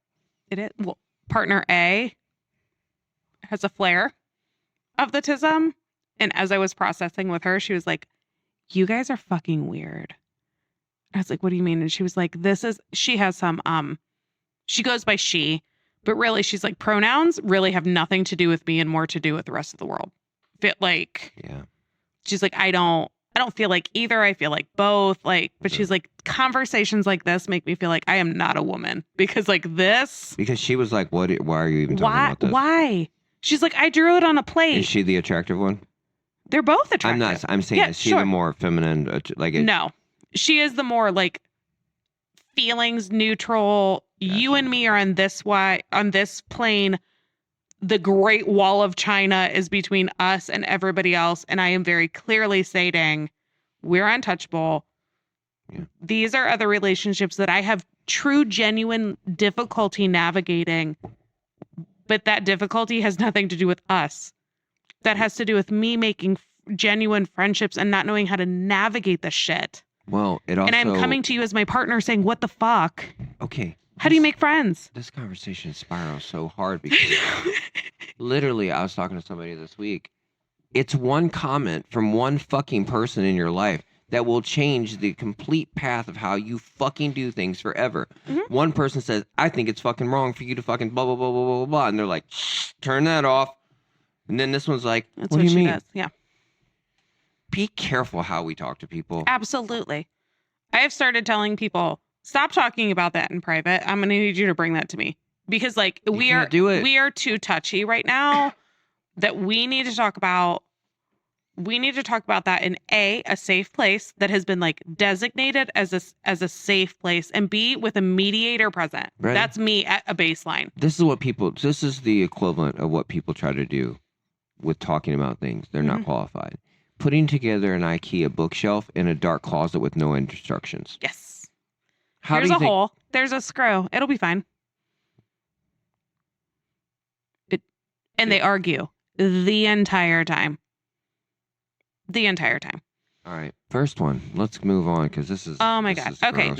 It is. Well, partner A has a flare of the tism. And as I was processing with her, she was like, you guys are fucking weird. I was like, what do you mean? And she was like, she has some, she goes by she, but really she's like, pronouns really have nothing to do with me and more to do with the rest of the world. Yeah. She's like, I don't feel like either. I feel like both. Like, but she's like, conversations like this make me feel like I am not a woman because like this. Because she was like, "What? Why are you even talking about this?" Why? She's like, I drew it on a plate. Is she the attractive one? They're both attractive. I'm not. I'm saying, Yeah, is she sure. the more feminine? Like, No, she is the more like feelings neutral. Gotcha. You and me are on this plane. The Great Wall of China is between us and everybody else. And I am very clearly stating we're untouchable. Yeah. These are other relationships that I have true, genuine difficulty navigating. But that difficulty has nothing to do with us. That has to do with me making genuine friendships and not knowing how to navigate the shit. well, it also. And I'm coming to you as my partner saying, what the fuck? Okay. How do you make friends? This conversation spirals so hard because literally, I was talking to somebody this week. It's one comment from one fucking person in your life that will change the complete path of how you fucking do things forever. Mhm. One person says, I think it's fucking wrong for you to fucking blah, blah, blah, blah, blah, blah, blah. And they're like, shh, turn that off. And then this one's like, That's what do you she mean? does. Yeah, Be careful how we talk to people. absolutely. I have started telling people, stop talking about that in private. I'm going to need you to bring that to me because like You can't do it. we are too touchy right now that we need to talk about. We need to talk about that in a safe place that has been like designated as a safe place, and B, with a mediator present. Right. That's me at a baseline. This is the equivalent of what people try to do with talking about things. They're not Mhm. qualified. Putting together an IKEA bookshelf in a dark closet with no instructions. Yes. How There's do you a think? hole. There's a screw. It'll be fine. And they argue the entire time. The entire time. All right, first one. Let's move on because this is. Oh my this God. is Okay. gross.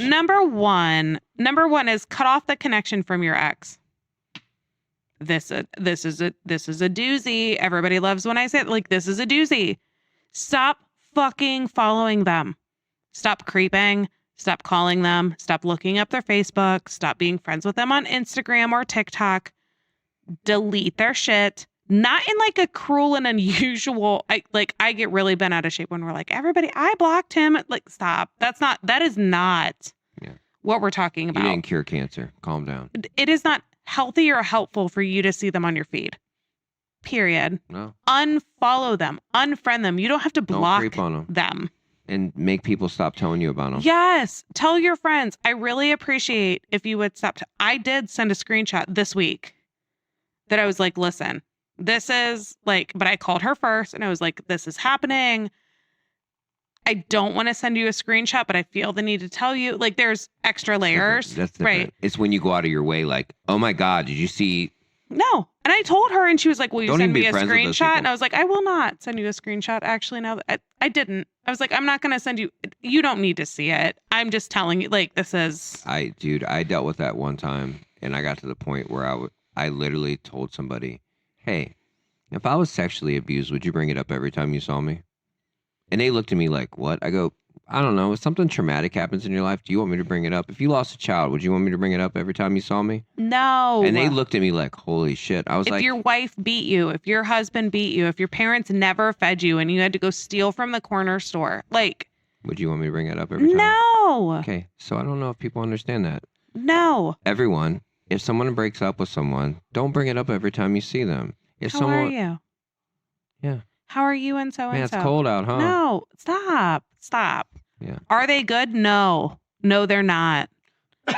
Number one is cut off the connection from your ex. This is a doozy. Everybody loves when I say it. Like, this is a doozy. Stop fucking following them. Stop creeping. Stop calling them. Stop looking up their Facebook. Stop being friends with them on Instagram or TikTok. Delete their shit. Not in like a cruel and unusual. I get really bent out of shape when we're like, everybody, I blocked him. Like, stop. That is not Yeah. what we're talking You about. didn't cure cancer. Calm down. It is not healthy or helpful for you to see them on your feed. Period. No, Unfollow them. Unfriend them. You don't have to don't block creep on them them. and make people stop telling you about them. Yes. Tell your friends. I really appreciate if you would stop. I did send a screenshot this week that I was like, listen, this is like, but I called her first and I was like, this is happening. I don't want to send you a screenshot, but I feel the need to tell you. Like, there's extra layers. That's different. Right. It's when you go out of your way, like, oh my God, did you see? No. And I told her and she was like, will you Don't send even be me a friends with those screenshot? people. And I was like, I will not send you a screenshot. Actually, now that I didn't. I was like, I'm not going to send you. You don't need to see it. I'm just telling you, like, this is. I dealt with that one time and I got to the point where I literally told somebody, hey, if I was sexually abused, would you bring it up every time you saw me? And they looked at me like, what? I go, I don't know. If something traumatic happens in your life, do you want me to bring it up? If you lost a child, would you want me to bring it up every time you saw me? No. And they looked at me like, holy shit. I was If like, your wife beat you, if your husband beat you, if your parents never fed you and you had to go steal from the corner store, like, would you want me to bring it up every time? no. Okay. So I don't know if people understand that. No. Everyone if someone breaks up with someone, don't bring it up every time you see them. If How someone, are you? Yeah. How are you and so Man, and so? it's cold out, huh? No, stop. Yeah. Are they good? No, they're not.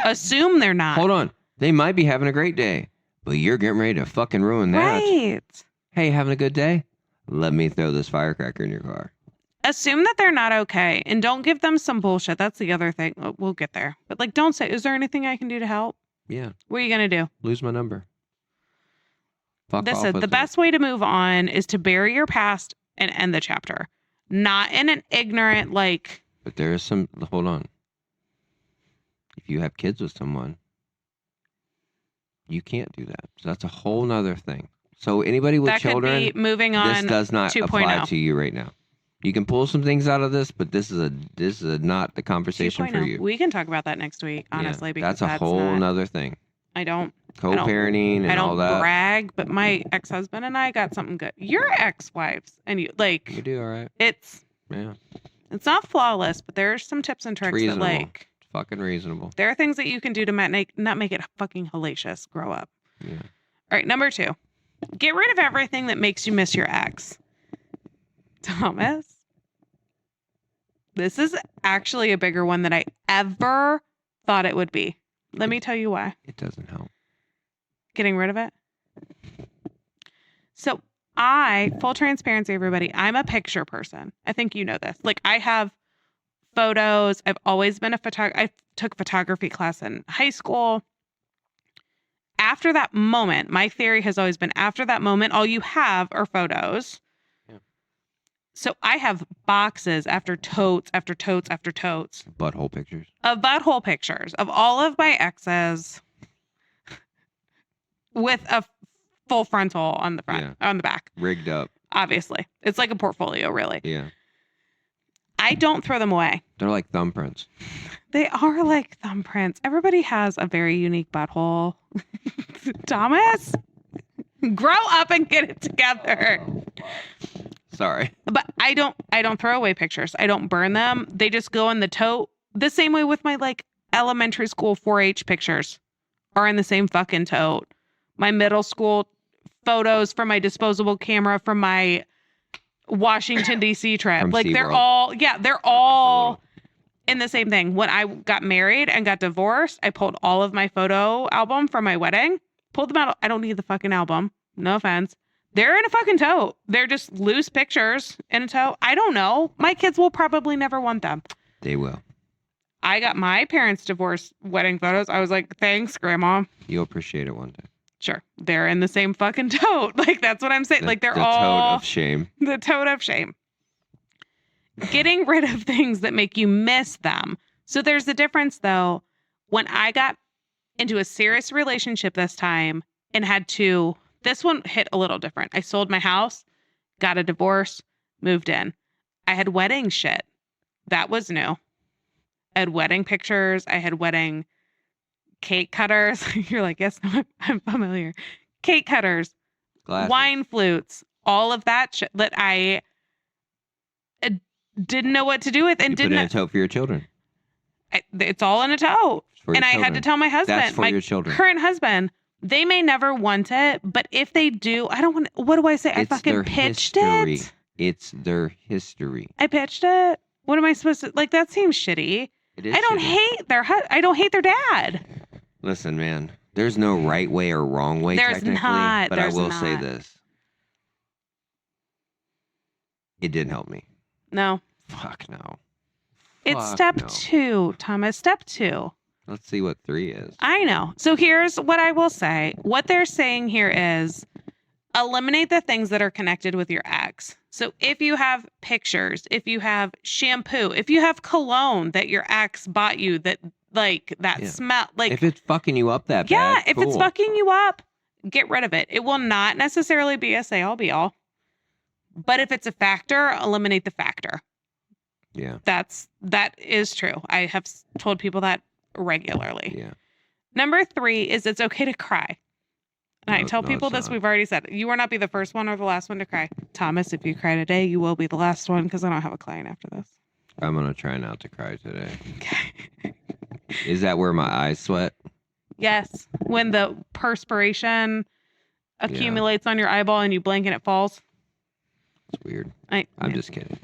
Assume they're not. Hold on. They might be having a great day, but you're getting ready to fucking ruin that. Right. Hey, having a good day? Let me throw this firecracker in your car. Assume that they're not okay and don't give them some bullshit. That's the other thing. We'll get there. But like, don't say, is there anything I can do to help? Yeah. What are you going to do? Lose my number. Fuck This off is with the it. best way to move on is to bury your past and end the chapter. Not in an ignorant, like, But there is some, hold on. If you have kids with someone, you can't do that. So that's a whole nother thing. So anybody with that children, could be moving this on. does not 2.0. apply to you right now. You can pull some things out of this, but this is not the conversation for 2.0. you. We can talk about that next week, honestly, Yeah, because that's a whole not, nother thing. I don't Co-parenting and I all don't that. brag, but my ex-husband and I got something good. Your ex-wives and you, like, You do all right. it's Yeah, not flawless, but there's some tips and tricks that, reasonable. like, it's fucking reasonable. there are things that you can do to not make it fucking hellacious. Grow up. Yeah. All right, number 2. Get rid of everything that makes you miss your ex. Thomas, this is actually a bigger one than I ever thought it would be. Let me tell you why. It doesn't help. Getting rid of it. So full transparency, everybody, I'm a picture person. I think you know this. Like, I have photos. I've always been a photographer. I took photography class in high school. After that moment, my theory has always been after that moment, all you have are photos. Yeah. So I have boxes after totes, after totes, after totes Butthole pictures. of butthole pictures of all of my exes with a full frontal on the front, on the back. Rigged up. Obviously. It's like a portfolio, really. Yeah. I don't throw them away. They're like thumbprints. They are like thumbprints. Everybody has a very unique butthole. Thomas, grow up and get it together. Sorry. But I don't throw away pictures. I don't burn them. They just go in the tote. The same way with my like elementary school 4-H pictures are in the same fucking tote. My middle school photos from my disposable camera from my Washington D.C. trip. From Like they're all in the same thing. When I got married and got divorced, I pulled all of my photo album from my wedding. Pulled them out. I don't need the fucking album. No offense. They're in a fucking tote. They're just loose pictures in a tote. I don't know. My kids will probably never want them. They will. I got my parents' divorce wedding photos. I was like, thanks, Grandma. You'll appreciate it one day. Sure. They're in the same fucking tote. Like, that's what I'm saying. Like, they're the all toad of shame. the tote of shame. Getting rid of things that make you miss them. So there's a difference, though. When I got into a serious relationship this time and had to, this one hit a little different. I sold my house, got a divorce, moved in. I had wedding shit. That was new. I had wedding pictures. I had wedding cake cutters. You're like, yes, no, I'm familiar. Cake cutters, Glasses. wine flutes, all of that shit that I didn't know what to do with and You put didn't. in a tote for your children. It's all in a tote. It's for your And I had to children. tell my husband, That's for my your children. current husband, they may never want it, but if they do, I don't want. What do I say? I It's fucking their pitched history. it. It's their history. I pitched it. What am I supposed to like? That seems shitty. It is I don't shitty. hate their. I don't hate their dad. Listen, man. There's no right way or wrong way. There's technically, not. But There's I will say not. this. It didn't help me. No, Fuck no. it's Fuck step no. 2, Thomas. Step 2. Let's see what 3 is. I know. So here's what I will say. What they're saying here is eliminate the things that are connected with your ex. So if you have pictures, if you have shampoo, if you have cologne that your ex bought you that like that Yeah. smell like If it's fucking you up that yeah, bad, if it's cool. fucking you up, get rid of it. It will not necessarily be a say all be all. But if it's a factor, eliminate the factor. Yeah. That is true. I have told people that regularly. Yeah. Number 3 is it's okay to cry. And I No, tell no, people it's this, not. we've already said, you will not be the first one or the last one to cry. Thomas, if you cry today, you will be the last one because I don't have a client after this. I'm gonna try not to cry today. Okay. Is that where my eyes sweat? Yes. When the perspiration accumulates on your eyeball and you blink and it falls. It's weird. I'm just kidding.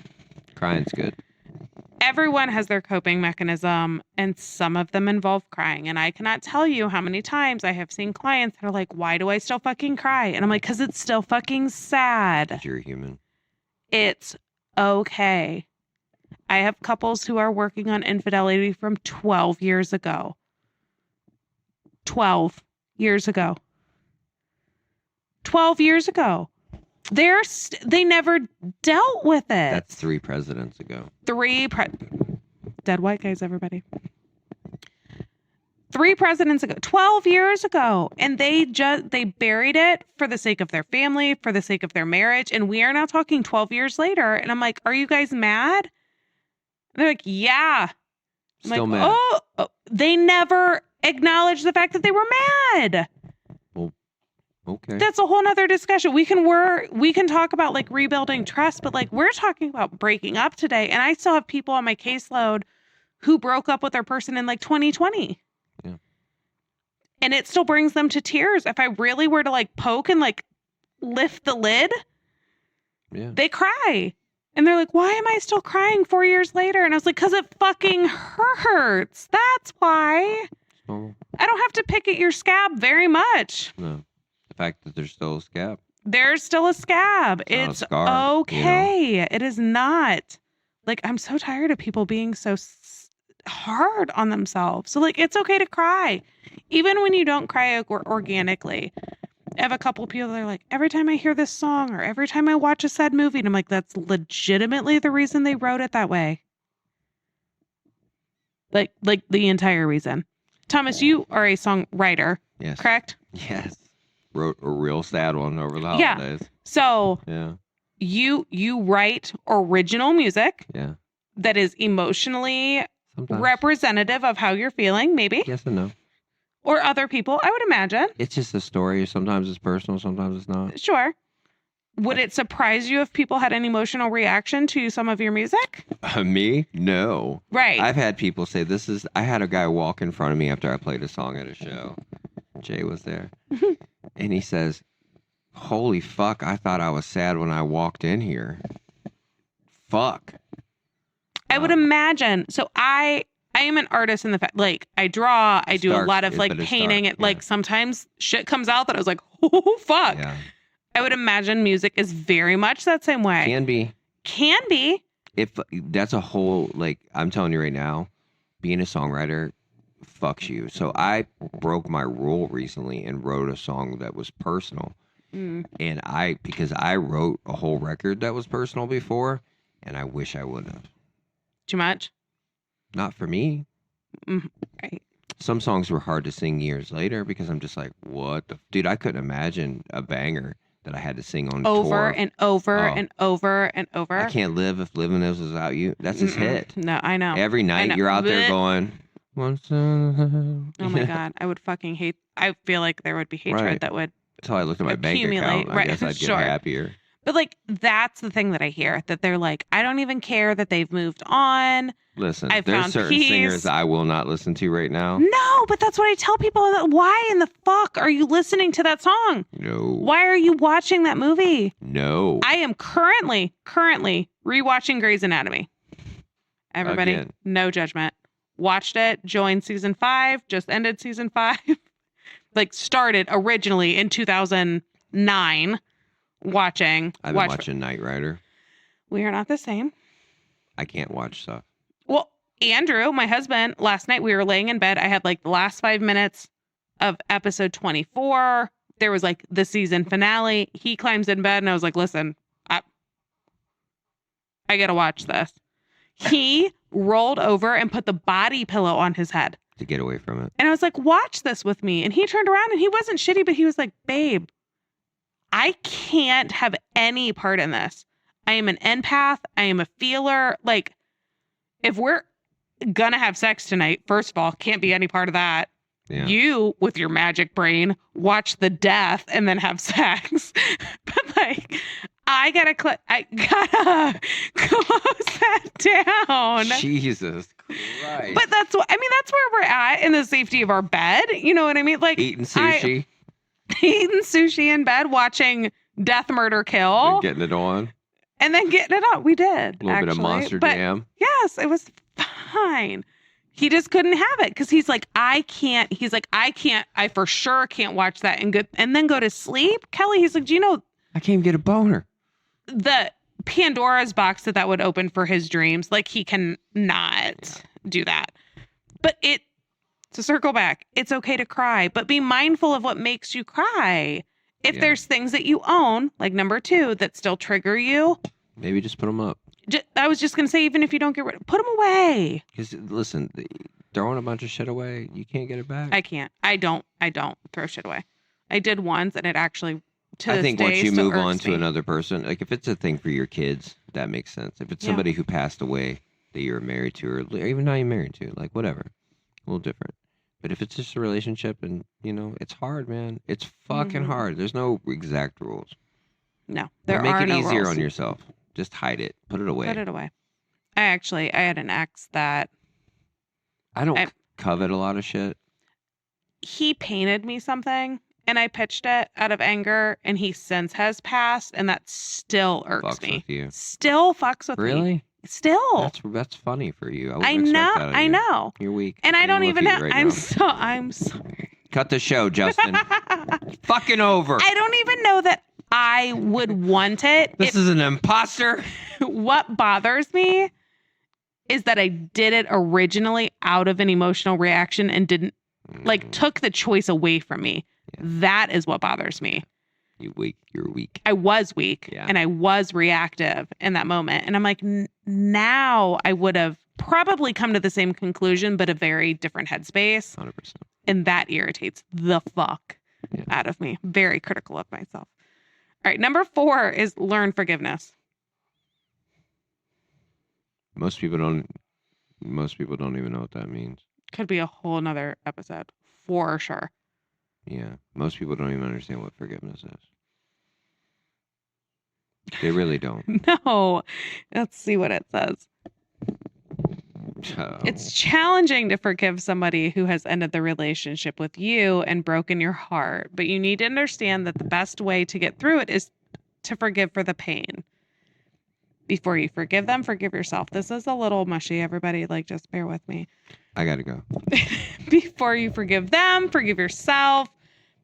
Crying's good. Everyone has their coping mechanism, and some of them involve crying. And I cannot tell you how many times I have seen clients that are like, why do I still fucking cry? And I'm like, because it's still fucking sad. 'Cause you're a human. It's okay. I have couples who are working on infidelity from 12 years ago. 12 years ago. 12 years ago. They never dealt with it. That's 3 presidents ago. Dead white guys, everybody. 3 presidents ago, 12 years ago. And they buried it for the sake of their family, for the sake of their marriage. And we are now talking 12 years later. And I'm like, are you guys mad? And they're like, yeah. I'm Still like, mad. oh, they never acknowledged the fact that they were mad. Okay. That's a whole nother discussion. We can talk about like rebuilding trust, but like we're talking about breaking up today. And I still have people on my caseload who broke up with their person in like 2020. Yeah. And it still brings them to tears. If I really were to like poke and like lift the lid, Yeah. they cry. And they're like, why am I still crying 4 years later? And I was like, because it fucking hurts. That's why. It's normal. I don't have to pick at your scab very much. No. The fact that there's still a scab. There's still a scab. It's not a It's scar, okay. It is not. Like, I'm so tired of people being so hard on themselves. So, like, it's okay to cry. Even when you don't cry organically. I have a couple of people that are like, every time I hear this song or every time I watch a sad movie, and I'm like, that's legitimately the reason they wrote it that way. Like the entire reason. Thomas, you are a songwriter, Yes. correct? Yes. Wrote a real sad one over the Yeah. holidays. So Yeah. you write original music Yeah. that is emotionally Sometimes. representative of how you're feeling, maybe, Yes and no. or other people, I would imagine. It's just a story. Sometimes it's personal. Sometimes it's not. Sure. Would it surprise you if people had an emotional reaction to some of your music? Me? No. Right. I've had people say I had a guy walk in front of me after I played a song at a show. Jay was there. And he says, holy fuck, I thought I was sad when I walked in here. Fuck. I would imagine. So I am an artist in the fact, like, I draw, I do a lot of like painting. It like sometimes shit comes out that I was like, oh fuck. Yeah. I would imagine music is very much that same way. Can be. Can be. If that's a whole, like, I'm telling you right now, being a songwriter fucks you. So I broke my rule recently and wrote a song that was personal. Mm. And because I wrote a whole record that was personal before, and I wish I wouldn't have. Too much? Not for me. Right. Some songs were hard to sing years later because I'm just like, what the... Dude, I couldn't imagine a banger that I had to sing on Over tour. and over and over and over. I can't live if living is without you. That's his hit. No, I know. Every night know. you're out there Blech. going, Oh my God. I would fucking hate. I feel like there would be hatred Right. that would. Until I looked at my bank account, Accumulate, I right, guess I'd get sure. happier. But like, that's the thing that I hear, that they're like, I don't even care that they've moved on. Listen, I there's found certain peace. singers I will not listen to right now. No, but that's what I tell people. Why in the fuck are you listening to that song? No. Why are you watching that movie? No. I am currently rewatching Grey's Anatomy. Everybody, Again. no judgment. Watched it, joined season 5, just ended season 5. Like, started originally in 2009 watching. I've been watching Knight Rider. We are not the same. I can't watch stuff. Well, Andrew, my husband, last night we were laying in bed. I had like the last 5 minutes of episode 24. There was like the season finale. He climbs in bed and I was like, listen, I got to watch this. He rolled over and put the body pillow on his head. To get away from it. And I was like, watch this with me. And he turned around and he wasn't shitty, but he was like, babe, I can't have any part in this. I am an empath. I am a feeler. Like, if we're going to have sex tonight, first of all, can't be any part of that. Yeah. You, with your magic brain, watch the death and then have sex. But like, I gotta close that down. Jesus Christ. But that's where we're at in the safety of our bed. You know what I mean? Like Eating sushi. Eating sushi in bed, watching Death, Murder, Kill. And getting it on. And then getting it on. We did. A little bit of Monster Jam. Yes, it was fine. He just couldn't have it because he's like, I can't. He's like, I for sure can't watch that and then go to sleep. Kelly, he's like, do you know I can't even get a boner. the Pandora's box that would open for his dreams? Like, he cannot do that. But to circle back, it's okay to cry, but be mindful of what makes you cry. If there's things that you own, like number 2, that still trigger you, maybe just put them up. I was just going to say, even if you don't get rid of, put them away. Because listen, throwing a bunch of shit away, you can't get it back. I can't. I don't throw shit away. I did once, and it actually, I think once you move on to another person, like if it's a thing for your kids, that makes sense. If it's somebody who passed away that you're married to, or even not even married to, like whatever, a little different. But if it's just a relationship and, it's hard, man. It's fucking hard. There's no exact rules. No, there make are it no easier rules. on yourself. Just hide it. Put it away. Put it away. I had an ex that I don't covet a lot of shit. He painted me something and I pitched it out of anger and he since has passed and that still irks me. With you. Still fucks with me. Really? Still. That's funny for you. I know. You're weak. And I don't even have right I'm sorry. Cut the show, Justin. Fucking over. I don't even know that I would want it. This is an imposter. What bothers me is that I did it originally out of an emotional reaction and didn't took the choice away from me. Yeah. That is what bothers me. You're weak. I was weak and I was reactive in that moment. And I'm like, now I would have probably come to the same conclusion, but a very different headspace. 100%. And that irritates the fuck out of me. Very critical of myself. All right. Number 4 is learn forgiveness. Most people don't even know what that means. Could be a whole nother episode for sure. Yeah. Most people don't even understand what forgiveness is. They really don't. No. Let's see what it says. Oh. It's challenging to forgive somebody who has ended the relationship with you and broken your heart, but you need to understand that the best way to get through it is to forgive for the pain. Before you forgive them, forgive yourself. This is a little mushy, everybody. Just bear with me. I gotta go. Before you forgive them, forgive yourself.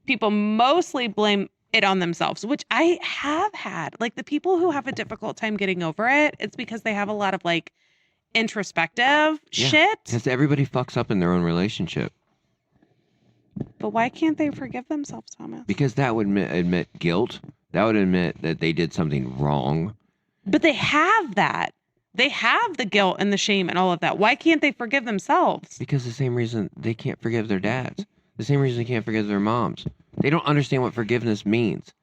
People mostly blame it on themselves, which I have had. The people who have a difficult time getting over it, it's because they have a lot of introspective shit. Because everybody fucks up in their own relationship. But why can't they forgive themselves, Thomas? Because that would admit guilt. That would admit that they did something wrong. But they have that. They have the guilt and the shame and all of that. Why can't they forgive themselves? Because the same reason they can't forgive their dads. The same reason they can't forgive their moms. They don't understand what forgiveness means.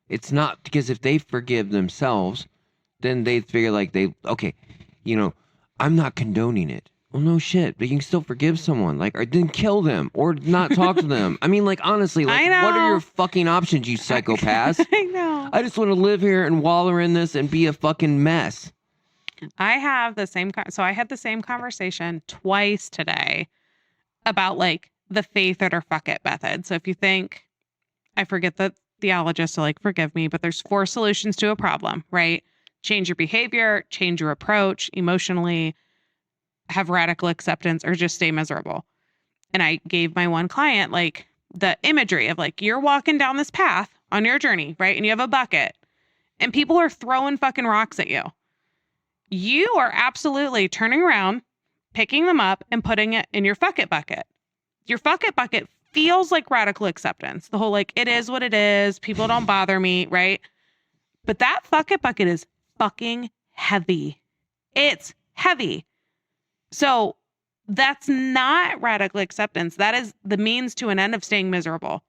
It's not because if they forgive themselves, then they figure I'm not condoning it. Well, no shit, but you can still forgive someone, or then kill them or not talk to them. I mean, honestly, I know. What are your fucking options, you psychopaths? I know. I just want to live here and wallow in this and be a fucking mess. I have the same, so I had the same conversation twice today about the faith it or fuck it method. So if you think, I forget the theologist to forgive me, but there's 4 solutions to a problem, right? Change your behavior, change your approach emotionally, have radical acceptance, or just stay miserable. And I gave my one client the imagery of you're walking down this path on your journey, right? And you have a bucket and people are throwing fucking rocks at you. You are absolutely turning around, picking them up and putting it in your fuck it bucket. Your fuck it bucket feels like radical acceptance. The whole it is what it is. People don't bother me, right? But that fuck it bucket is fucking heavy. It's heavy. So that's not radical acceptance. That is the means to an end of staying miserable.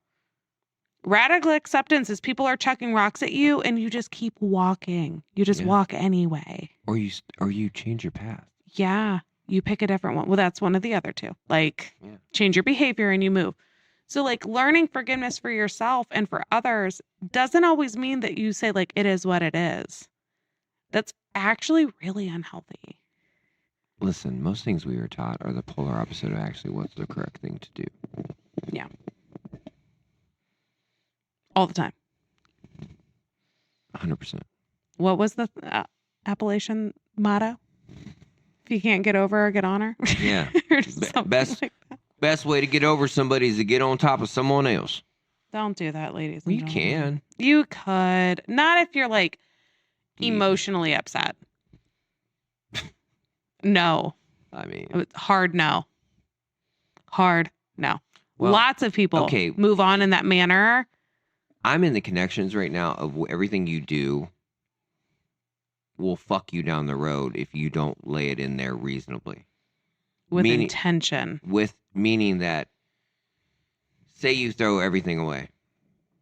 Radical acceptance is people are chucking rocks at you and you just keep walking. You just walk anyway. Or you change your path. Yeah. You pick a different one. Well, that's one of the other 2. Change your behavior and you move. So like learning forgiveness for yourself and for others doesn't always mean that you say like it is what it is. That's actually really unhealthy. Listen, most things we were taught are the polar opposite of actually what's the correct thing to do. Yeah. All the time. 100%. What was the Appalachian motto? If you can't get over or get on her. Yeah. Or something Best like that. best way to get over somebody is to get on top of someone else. Don't do that, ladies. Well, and you gentlemen. can. You could. Not if you're like emotionally upset. No. I mean, Hard no. Hard no. well, Lots of people okay. move on in that manner. I'm in the connections right now of everything you do will fuck you down the road if you don't lay it in there reasonably. With Meaning- intention. Meaning that, say you throw everything away.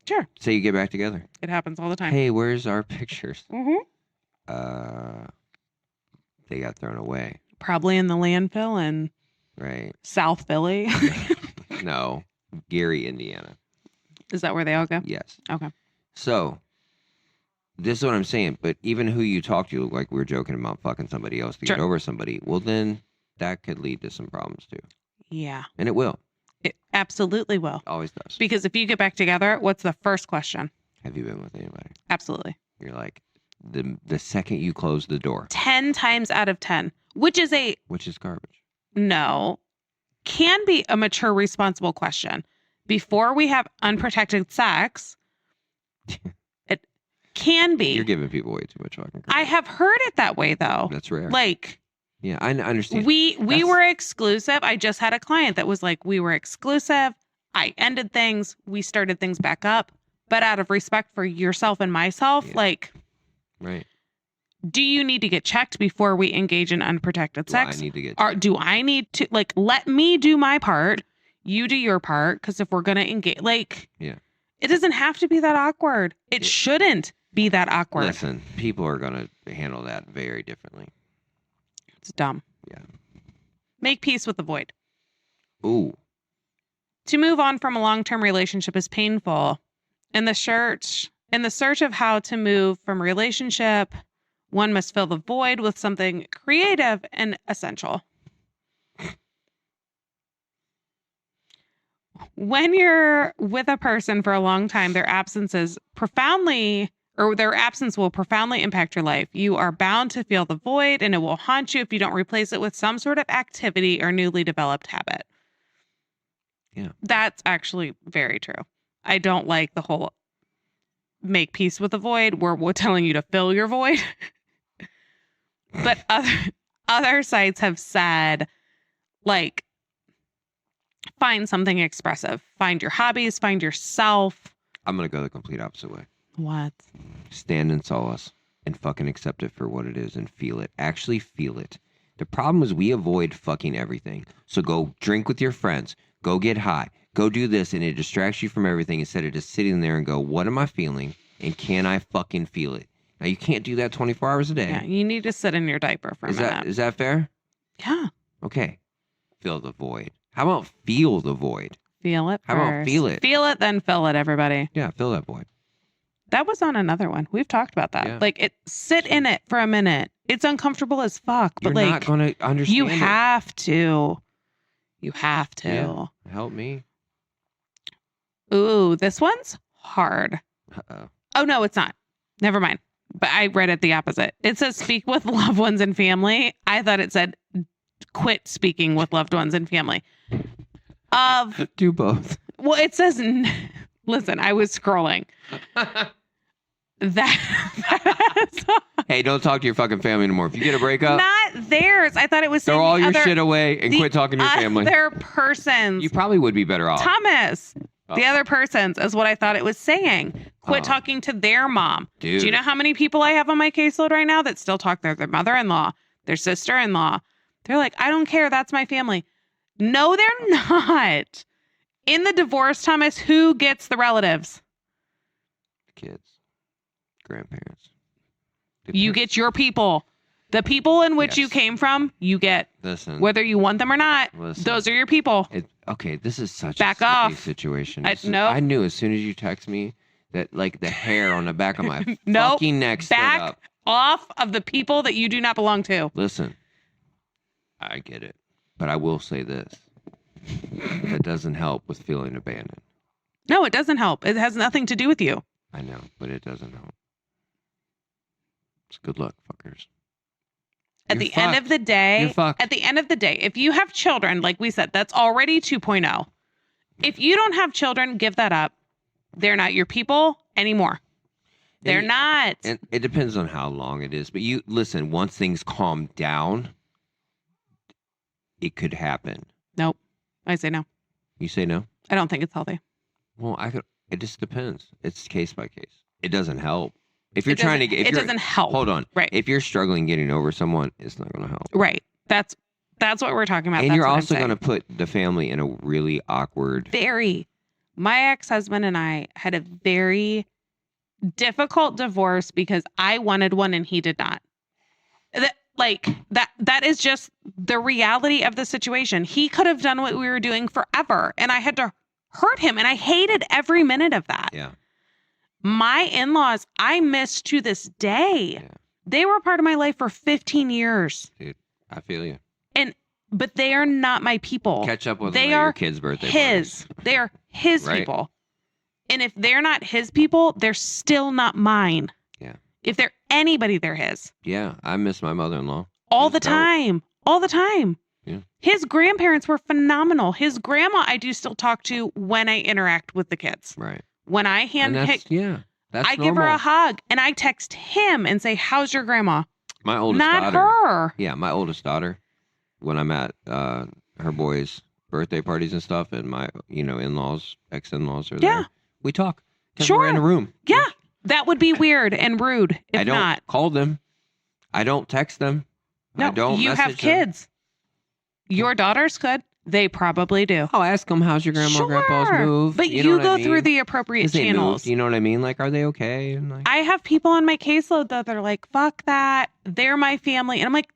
Sure. Say you get back together. It happens all the time. Hey, where's our pictures? Mm-hmm. They got thrown away. Probably in the landfill in Right. South Philly. No. Gary, Indiana. Is that where they all go? Yes. Okay. So, this is what I'm saying. But even who you talk to, like we were joking about fucking somebody else to get Sure. over somebody, well, then that could lead to some problems too. Yeah. And it will. It absolutely will. It always does. Because if you get back together, what's the first question? Have you been with anybody? Absolutely. You're like, the second you close the door, 10 times out of 10, which is which is garbage. no, can be a mature, responsible question. Before we have unprotected sex, it can be. You're giving people way too much fucking credit. I have heard it that way, though. That's rare. Like, yeah, I understand. we That's- were exclusive. I just had a client that was like, we were exclusive. I ended things. We started things back up. But out of respect for yourself and myself, Yeah. like, Right. do you need to get checked before we engage in unprotected Do sex? I need to get. Or do I need to, like, let me do my part, you do your part? Because if we're going to engage, like, Yeah. it doesn't have to be that awkward. It Yeah. shouldn't be that awkward. Listen, people are going to handle that very differently. It's dumb. Yeah. Make peace with the void. Ooh. To move on from a long-term relationship is painful. In the search of how to move from a relationship, one must fill the void with something creative and essential. When you're with a person for a long time, their absence will profoundly impact your life. You are bound to feel the void, and it will haunt you if you don't replace it with some sort of activity or newly developed habit. Yeah. That's actually very true. I don't like the whole make peace with the void. We're telling you to fill your void. But other sites have said, like, find something expressive. Find your hobbies. Find yourself. I'm going to go the complete opposite way. What? Stand in solace and fucking accept it for what it is and feel it. Actually feel it. The problem is we avoid fucking everything. So go drink with your friends. Go get high. Go do this, and it distracts you from everything instead of just sitting there and go, what am I feeling? And can I fucking feel it? Now, you can't do that 24 hours a day. Yeah, you need to sit in your diaper for a minute. Is that fair? Yeah. Okay. Fill the void. How about feel the void? Feel it first. How about feel it? Feel it, then fill it, everybody. Yeah, fill that void. That was on another one. We've talked about that. Yeah. Like, sit in it for a minute. It's uncomfortable as fuck, but You're like, not going to understand you it. have to. You have to. Yeah. Help me. Ooh, this one's hard. Uh-oh. Oh, no, it's not. Never mind. But I read it the opposite. It says speak with loved ones and family. I thought it said quit speaking with loved ones and family. Do both. Well, it says, listen, I was scrolling. Hey, don't talk to your fucking family anymore. If you get a breakup, Not theirs. I thought it was saying throw all the your other, shit away and the quit talking to your family. Other persons. You probably would be better off. Thomas. The Oh. other persons is what I thought it was saying. Quit Oh. talking to their mom. Dude. Do you know how many people I have on my caseload right now that still talk to their mother-in-law, their sister-in-law? They're like, I don't care. That's my family. No, they're not. In the divorce, Thomas, who gets the relatives? Kids, grandparents. You get your people. The people in which you Yes. came from, you get. Listen. Whether you want them or not, Listen. those are your people. okay, this is such Back a sticky off. situation. No. I knew as soon as you text me that like the hair on the back of my Nope. fucking neck stood Back up. off of the people that you do not belong to. Listen, I get it, but I will say this: that doesn't help with feeling abandoned. No, it doesn't help. It has nothing to do with you. I know, but it doesn't help. It's good luck, fuckers. At You're the end of fucked. the day, You're fucked. at the end of the day, if you have children, like we said, that's already 2.0. If you don't have children, give that up. They're not your people anymore. They're And- not. And it depends on how long it is. But you listen, once things calm down, it could happen. Nope. I say no. You say no? I don't think it's healthy. Well, it just depends. It's case by case. It doesn't help. If you're It trying to doesn't- get, if it you're, doesn't help. hold on. Right. If you're struggling getting over someone, it's not going to help. Right. That's what we're talking about. And That's you're what I'm also saying. going to put the family in a really awkward. Very. My ex-husband and I had a very difficult divorce because I wanted one and he did not. That is just the reality of the situation. He could have done what we were doing forever and I had to hurt him and I hated every minute of that. Yeah. My in-laws, I miss to this day. Yeah. They were part of my life for 15 years. I feel you. But they are not my people. Catch up with They them at your are kid's birthday. His. parties. They are his Right. people. And if they're not his people, they're still not mine. Yeah. If they're anybody, they're his. Yeah. I miss my mother-in-law. All She's the dope. time. All the time. Yeah. His grandparents were phenomenal. His grandma, I do still talk to when I interact with the kids. Right. When I And hand that's, pick, yeah. That's I give her normal. a hug and I text him and say, "How's your grandma?" My oldest Not daughter. her. Yeah, my oldest daughter. When I'm at her boys' birthday parties and stuff, and my in-laws, ex-in-laws are there. Yeah. We talk. 'Cause we're in Sure. a room. Yeah. That would be weird and rude if I don't not. call them. I don't text them. No, I don't. you have message them. kids. Your daughters could. They probably do. I'll ask them, "How's your grandma, grandpa's Sure, move?" but know you what I go through mean? the appropriate 'Cause they channels. moved, you know what I mean? Like, are they okay? And like, I have people on my caseload that they're like, "Fuck that. They're my family." And I'm like,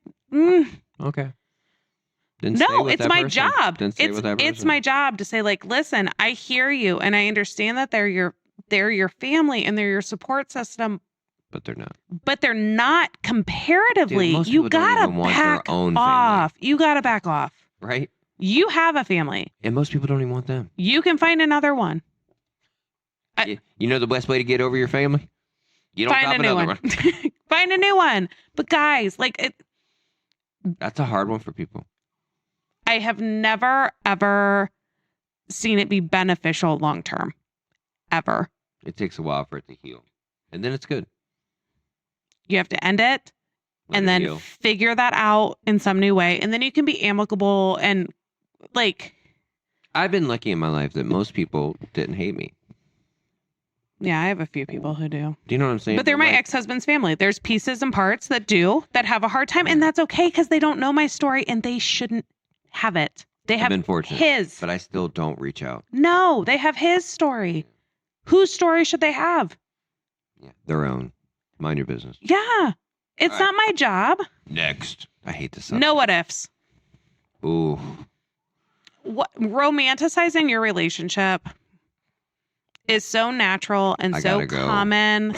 okay. Didn't stay no, with it's that my person. job. Didn't stay with that It's person. my job to say, like, listen, I hear you and I understand that they're your family and they're your support system, But they're not. but they're not comparatively. Dude, most You people don't gotta even want their back own family. off. You gotta back off. Right? You have a family. And most people don't even want them. You can find another one. You know the best way to get over your family? You don't Find top a new another one. one. Find a new one. But guys, That's a hard one for people. I have never, ever seen it be beneficial long term. Ever. It takes a while for it to heal. And then it's good. You have to end it Let and it then heal. figure that out in some new way. And then you can be amicable and I've been lucky in my life that most people didn't hate me. yeah, I have a few people who do. Do you know what I'm saying? But they're my like, ex-husband's family. There's pieces and parts that have a hard time. And that's okay because they don't know my story and they shouldn't have it. They I've have been fortunate. his. But I still don't reach out. No, they have his story. Whose story should they have? Yeah. Their own. Mind your business. Yeah. It's All right. not my job. Next. I hate this subject. No what ifs. Ooh. What romanticizing your relationship is so natural and I so gotta go. common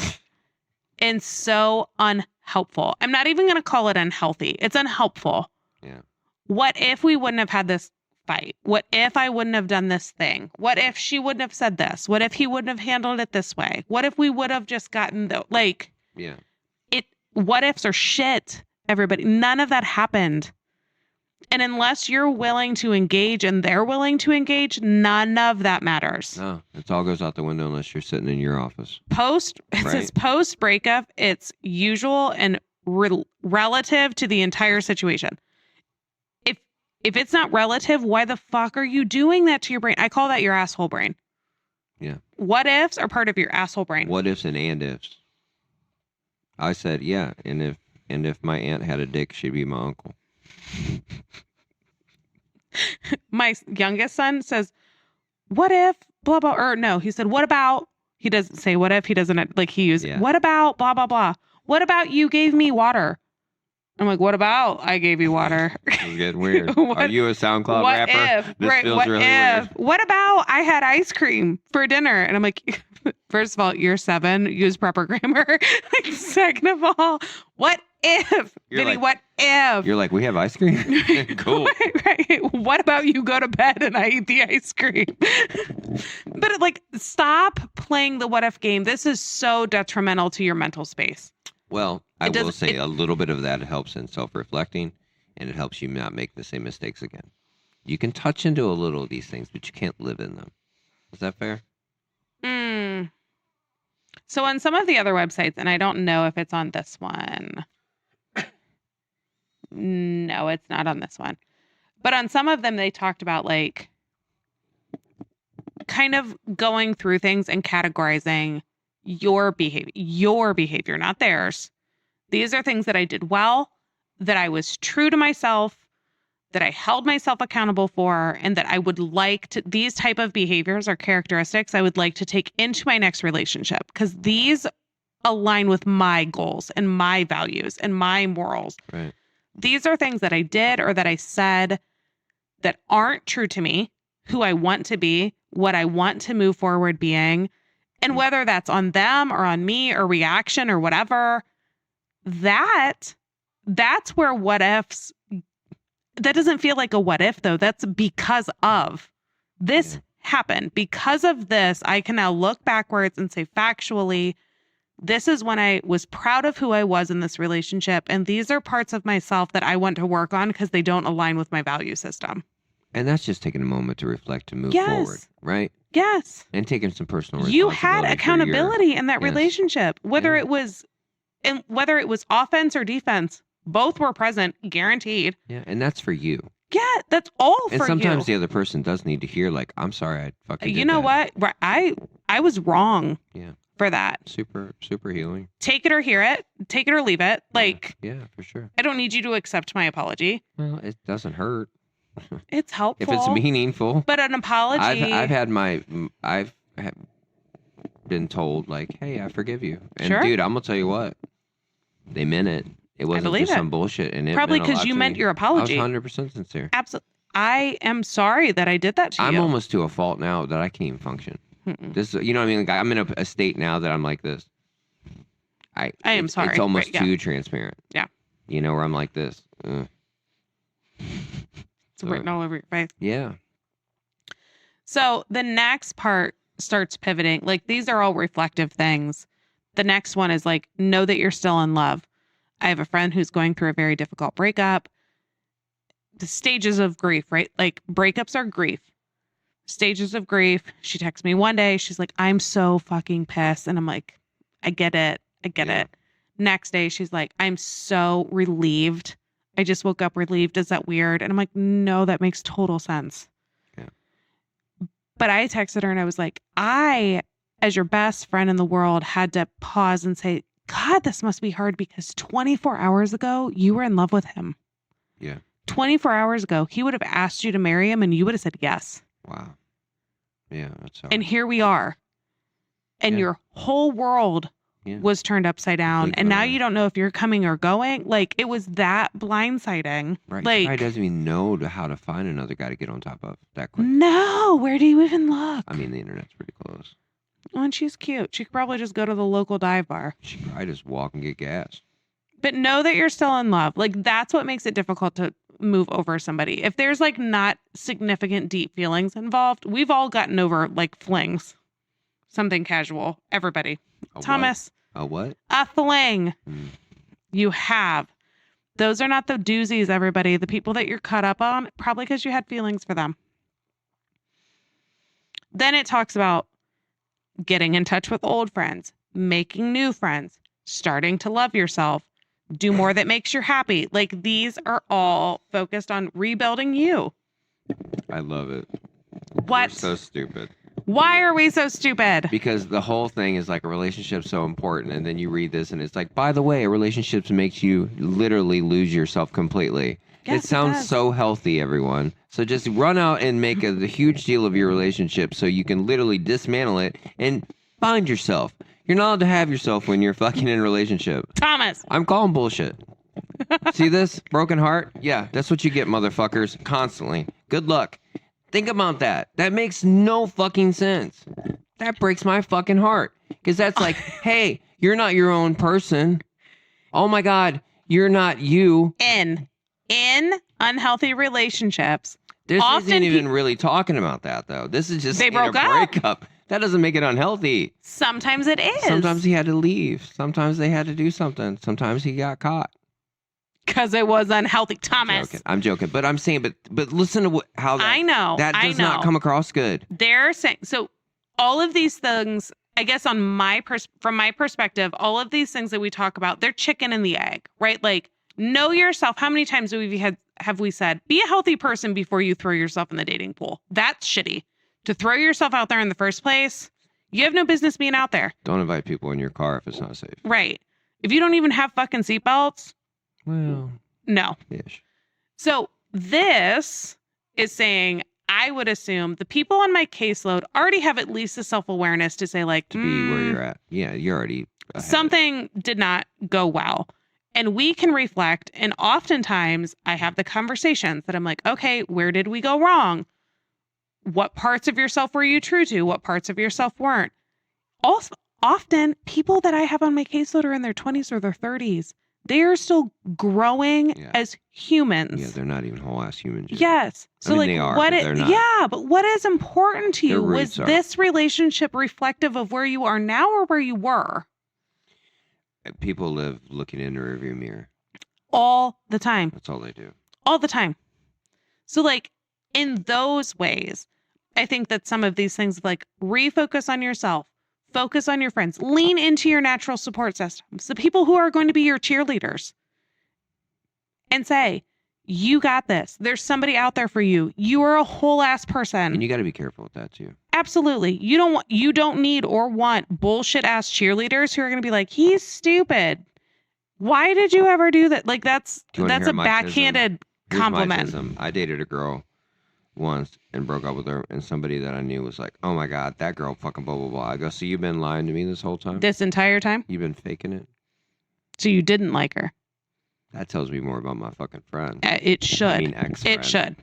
and so unhelpful. I'm not even going to call it unhealthy. It's unhelpful. Yeah. What if we wouldn't have had this fight? What if I wouldn't have done this thing? What if she wouldn't have said this? What if he wouldn't have handled it this way? What if we would have just gotten Yeah. what ifs are shit, everybody. None of that happened. And unless you're willing to engage and they're willing to engage, none of that matters. No. It all goes out the window unless you're sitting in your office. It says post breakup, it's usual and relative to the entire situation. If it's not relative, why the fuck are you doing that to your brain? I call that your asshole brain. Yeah. What ifs are part of your asshole brain. What ifs and ifs. I said, yeah, and if my aunt had a dick, she'd be my uncle. My youngest son says, what if blah, blah, or no, he said, what about, he doesn't say what if, he doesn't, he used, Yeah. what about blah, blah, blah. What about you gave me water? I'm like, what about I gave you water? It's getting weird. What- Are you a SoundCloud what rapper? if? This Right, feels what really if? weird. What about I had ice cream for dinner? And I'm like, first of all, you're 7, use proper grammar. Like, second of all, what if? You're Vinny, like- what if? You're like, we have ice cream? Cool. Right. What about you go to bed and I eat the ice cream? But like, stop playing the what if game. This is so detrimental to your mental space. Well, I It will does- say it- a little bit of that helps in self-reflecting, and it helps you not make the same mistakes again. You can touch into a little of these things, but you can't live in them. Is that fair? Mm. So on some of the other websites, and I don't know if it's on this one. No, it's not on this one. But on some of them, they talked about like kind of going through things and categorizing your behavior, not theirs. These are things that I did well, that I was true to myself, that I held myself accountable for, and that I would like to, these type of behaviors or characteristics I would like to take into my next relationship, because these align with my goals and my values and my morals. Right. These are things that I did or that I said that aren't true to me, who I want to be, what I want to move forward being. And whether that's on them or on me or reaction or whatever, that's where what ifs, that doesn't feel like a what if though. That's because of this happened. Because of this, I can now look backwards and say factually, this is when I was proud of who I was in this relationship. And these are parts of myself that I want to work on because they don't align with my value system. And that's just taking a moment to reflect and move Yes. forward, right? Yes. And taking some personal You had responsibility for accountability in that Yes. relationship, whether Yeah. whether it was offense or defense, both were present, guaranteed. Yeah, and that's for you. Yeah, that's all And for sometimes you. the other person does need to hear, like, I'm sorry, I fucking You did know that. what? I was wrong. Yeah. For that. Super healing. Take it or hear it. Take it or leave it. Like, Yeah, for sure. I don't need you to accept my apology. Well, it doesn't hurt It's helpful. if it's meaningful. But an apology. I've been told, like, hey, I forgive you. And Sure. dude, I'm gonna tell you what, they meant it. It wasn't believe just it. some bullshit. And it Probably meant a because lot you to meant me. your apology. I was 100% sincere. Absolutely. I am sorry that I did that to I'm you. almost to a fault now that I can't even function. Mm-mm. This, you know what I mean? Like, I'm in a state now that I'm like this. I am sorry. It's almost Right, yeah. too transparent. Yeah. You know, where I'm like this. It's written all over your face. Yeah. So the next part starts pivoting. Like, these are all reflective things. The next one is like, know that you're still in love. I have a friend who's going through a very difficult breakup. The stages of grief, right? Like, breakups are grief. Stages of grief. She texts me one day. She's like, I'm so fucking pissed. And I'm like, I get it. I get Yeah. it. Next day, she's like, I'm so relieved. I just woke up relieved. Is that weird? And I'm like, no, that makes total sense. Yeah. But I texted her and I was like, I, as your best friend in the world, had to pause and say, God, this must be hard because 24 hours ago, you were in love with him. Yeah. 24 hours ago, he would have asked you to marry him and you would have said yes. Wow. Yeah, that's hard. And here we are. And Yeah. your whole world Yeah. was turned upside down. Complete And now bananas. you don't know if you're coming or going. Like, it was that blindsiding. Right. Like, He probably doesn't even know how to find another guy to get on top of that quick. no, where do you even look? I mean, the internet's pretty close. Oh, and she's cute. She could probably just go to the local dive bar. She could probably just walk and get gas. But know that you're still in love. Like, that's what makes it difficult to move over somebody. If there's like not significant deep feelings involved, we've all gotten over like flings. Something casual. Everybody. A Thomas, What? A what? a fling. Mm. You have. Those are not the doozies, everybody. The people that you're caught up on, probably because you had feelings for them. Then it talks about getting in touch with old friends, making new friends, starting to love yourself, do more that makes you happy. Like, these are all focused on rebuilding you. I love it. What? We're so stupid. Why are we so stupid? Because the whole thing is like a relationship's so important, and then you read this and it's like, by the way, a relationship makes you literally lose yourself completely. Yes, It sounds does. so healthy, everyone. So just run out and make a huge deal of your relationship so you can literally dismantle it and find yourself. You're not allowed to have yourself when you're fucking in a relationship. Thomas, I'm calling bullshit. See this? Broken heart? Yeah, that's what you get, motherfuckers. Constantly. Good luck. Think about that. That makes no fucking sense. That breaks my fucking heart. Because that's like, hey, you're not your own person. Oh my God, you're not you. In unhealthy relationships, This often isn't even really talking about that, though. This is just They a broke up. breakup. That doesn't make it unhealthy. sometimes it is. Sometimes he had to leave. Sometimes they had to do something. Sometimes he got caught. Because it was unhealthy, Thomas. I'm joking. But I'm saying, but listen to how that, I know. that does not come across good. They're saying, so all of these things, I guess from my perspective, all of these things that we talk about, they're chicken and the egg, right? Like, know yourself. How many times have we said, be a healthy person before you throw yourself in the dating pool? That's shitty. To throw yourself out there in the first place, you have no business being out there. Don't invite people in your car if it's not safe. Right. If you don't even have fucking seatbelts, Well, no. ish. So this is saying, I would assume the people on my caseload already have at least the self-awareness to say, like, To be where you're at. Yeah, you're already ahead. something did not go well. And we can reflect. And oftentimes I have the conversations that I'm like, okay, where did we go wrong? What parts of yourself were you true to? What parts of yourself weren't? Also, often people that I have on my caseload are in their 20s or their 30s. They are still growing as humans. Yeah, they're not even whole ass humans yet. Yes. So mean, like they are, what but they're not. yeah, but what is important to Their you? Was roots are. this relationship reflective of where you are now or where you were? People live looking in the rearview mirror. All the time. That's all they do. All the time. So like in those ways, I think that some of these things like refocus on yourself, focus on your friends, lean into your natural support systems, the people who are going to be your cheerleaders, and say, you got this. There's somebody out there for you. You are a whole ass person. And you got to be careful with that too. Absolutely. You don't need or want bullshit ass cheerleaders who are going to be like, he's stupid. Why did you ever do that? Like that's Do you wanna a hear my backhanded Here's my compliment. tism. I dated a girl once and broke up with her, and somebody that I knew was like, "Oh my God, that girl fucking blah blah blah." I go, "So you've been lying to me this whole time? This entire time? You've been faking it?" So you didn't like her. That tells me more about my fucking friend. It should. I mean, ex-friend. It should.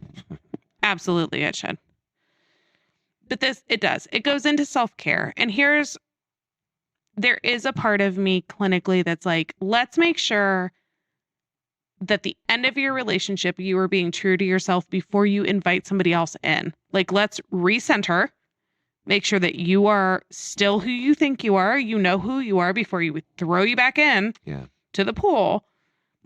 Absolutely, it should. But it does. It goes into self-care. And there is a part of me clinically that's like, let's make sure that the end of your relationship, you are being true to yourself before you invite somebody else in. Like, let's recenter, make sure that you are still who you think you are. You know who you are before you throw you back in to the pool.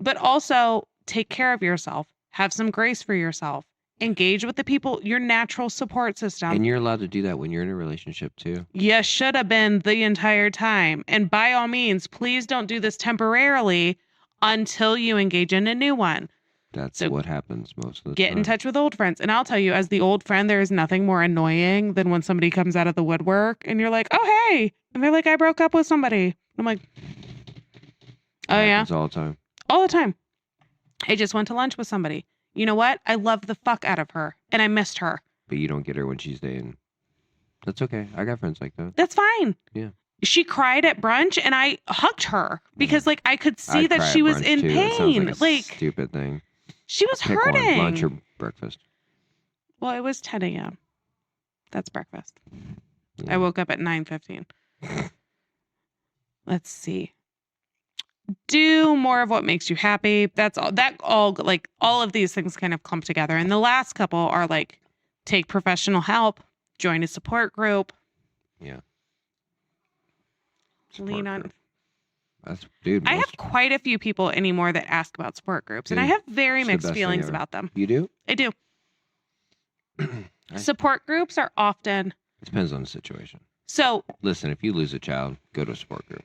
But also take care of yourself. Have some grace for yourself. Engage with the people, your natural support system. And you're allowed to do that when you're in a relationship too. You should have been the entire time. And by all means, please don't do this temporarily until you engage in a new one. That's what happens most of the time. Get in touch with old friends. And I'll tell you, as the old friend, there is nothing more annoying than when somebody comes out of the woodwork and you're like, oh, hey. And they're like, I broke up with somebody. I'm like, oh, yeah. Happens all the time. All the time. I just went to lunch with somebody. You know what? I loved the fuck out of her and I missed her. But you don't get her when she's dating. That's okay. I got friends like that. That's fine. Yeah. She cried at brunch and I hugged her because like I could see I'd that cry she at was brunch, in too. That sounds pain. like a Like stupid thing. she was Pick hurting. one, lunch or breakfast. Well, it was 10 a.m. That's breakfast. Yeah. I woke up at 9:15. Let's see. Do more of what makes you happy. That's all. Like all of these things kind of clump together. And the last couple are like, take professional help, join a support group. Yeah. Lean on. Group. That's dude. I have quite a few people anymore that ask about support groups, and I have very It's the mixed best thing feelings ever. about them. You do? I do. Support groups are often It depends on the situation. so. Listen, if you lose a child, go to a support group.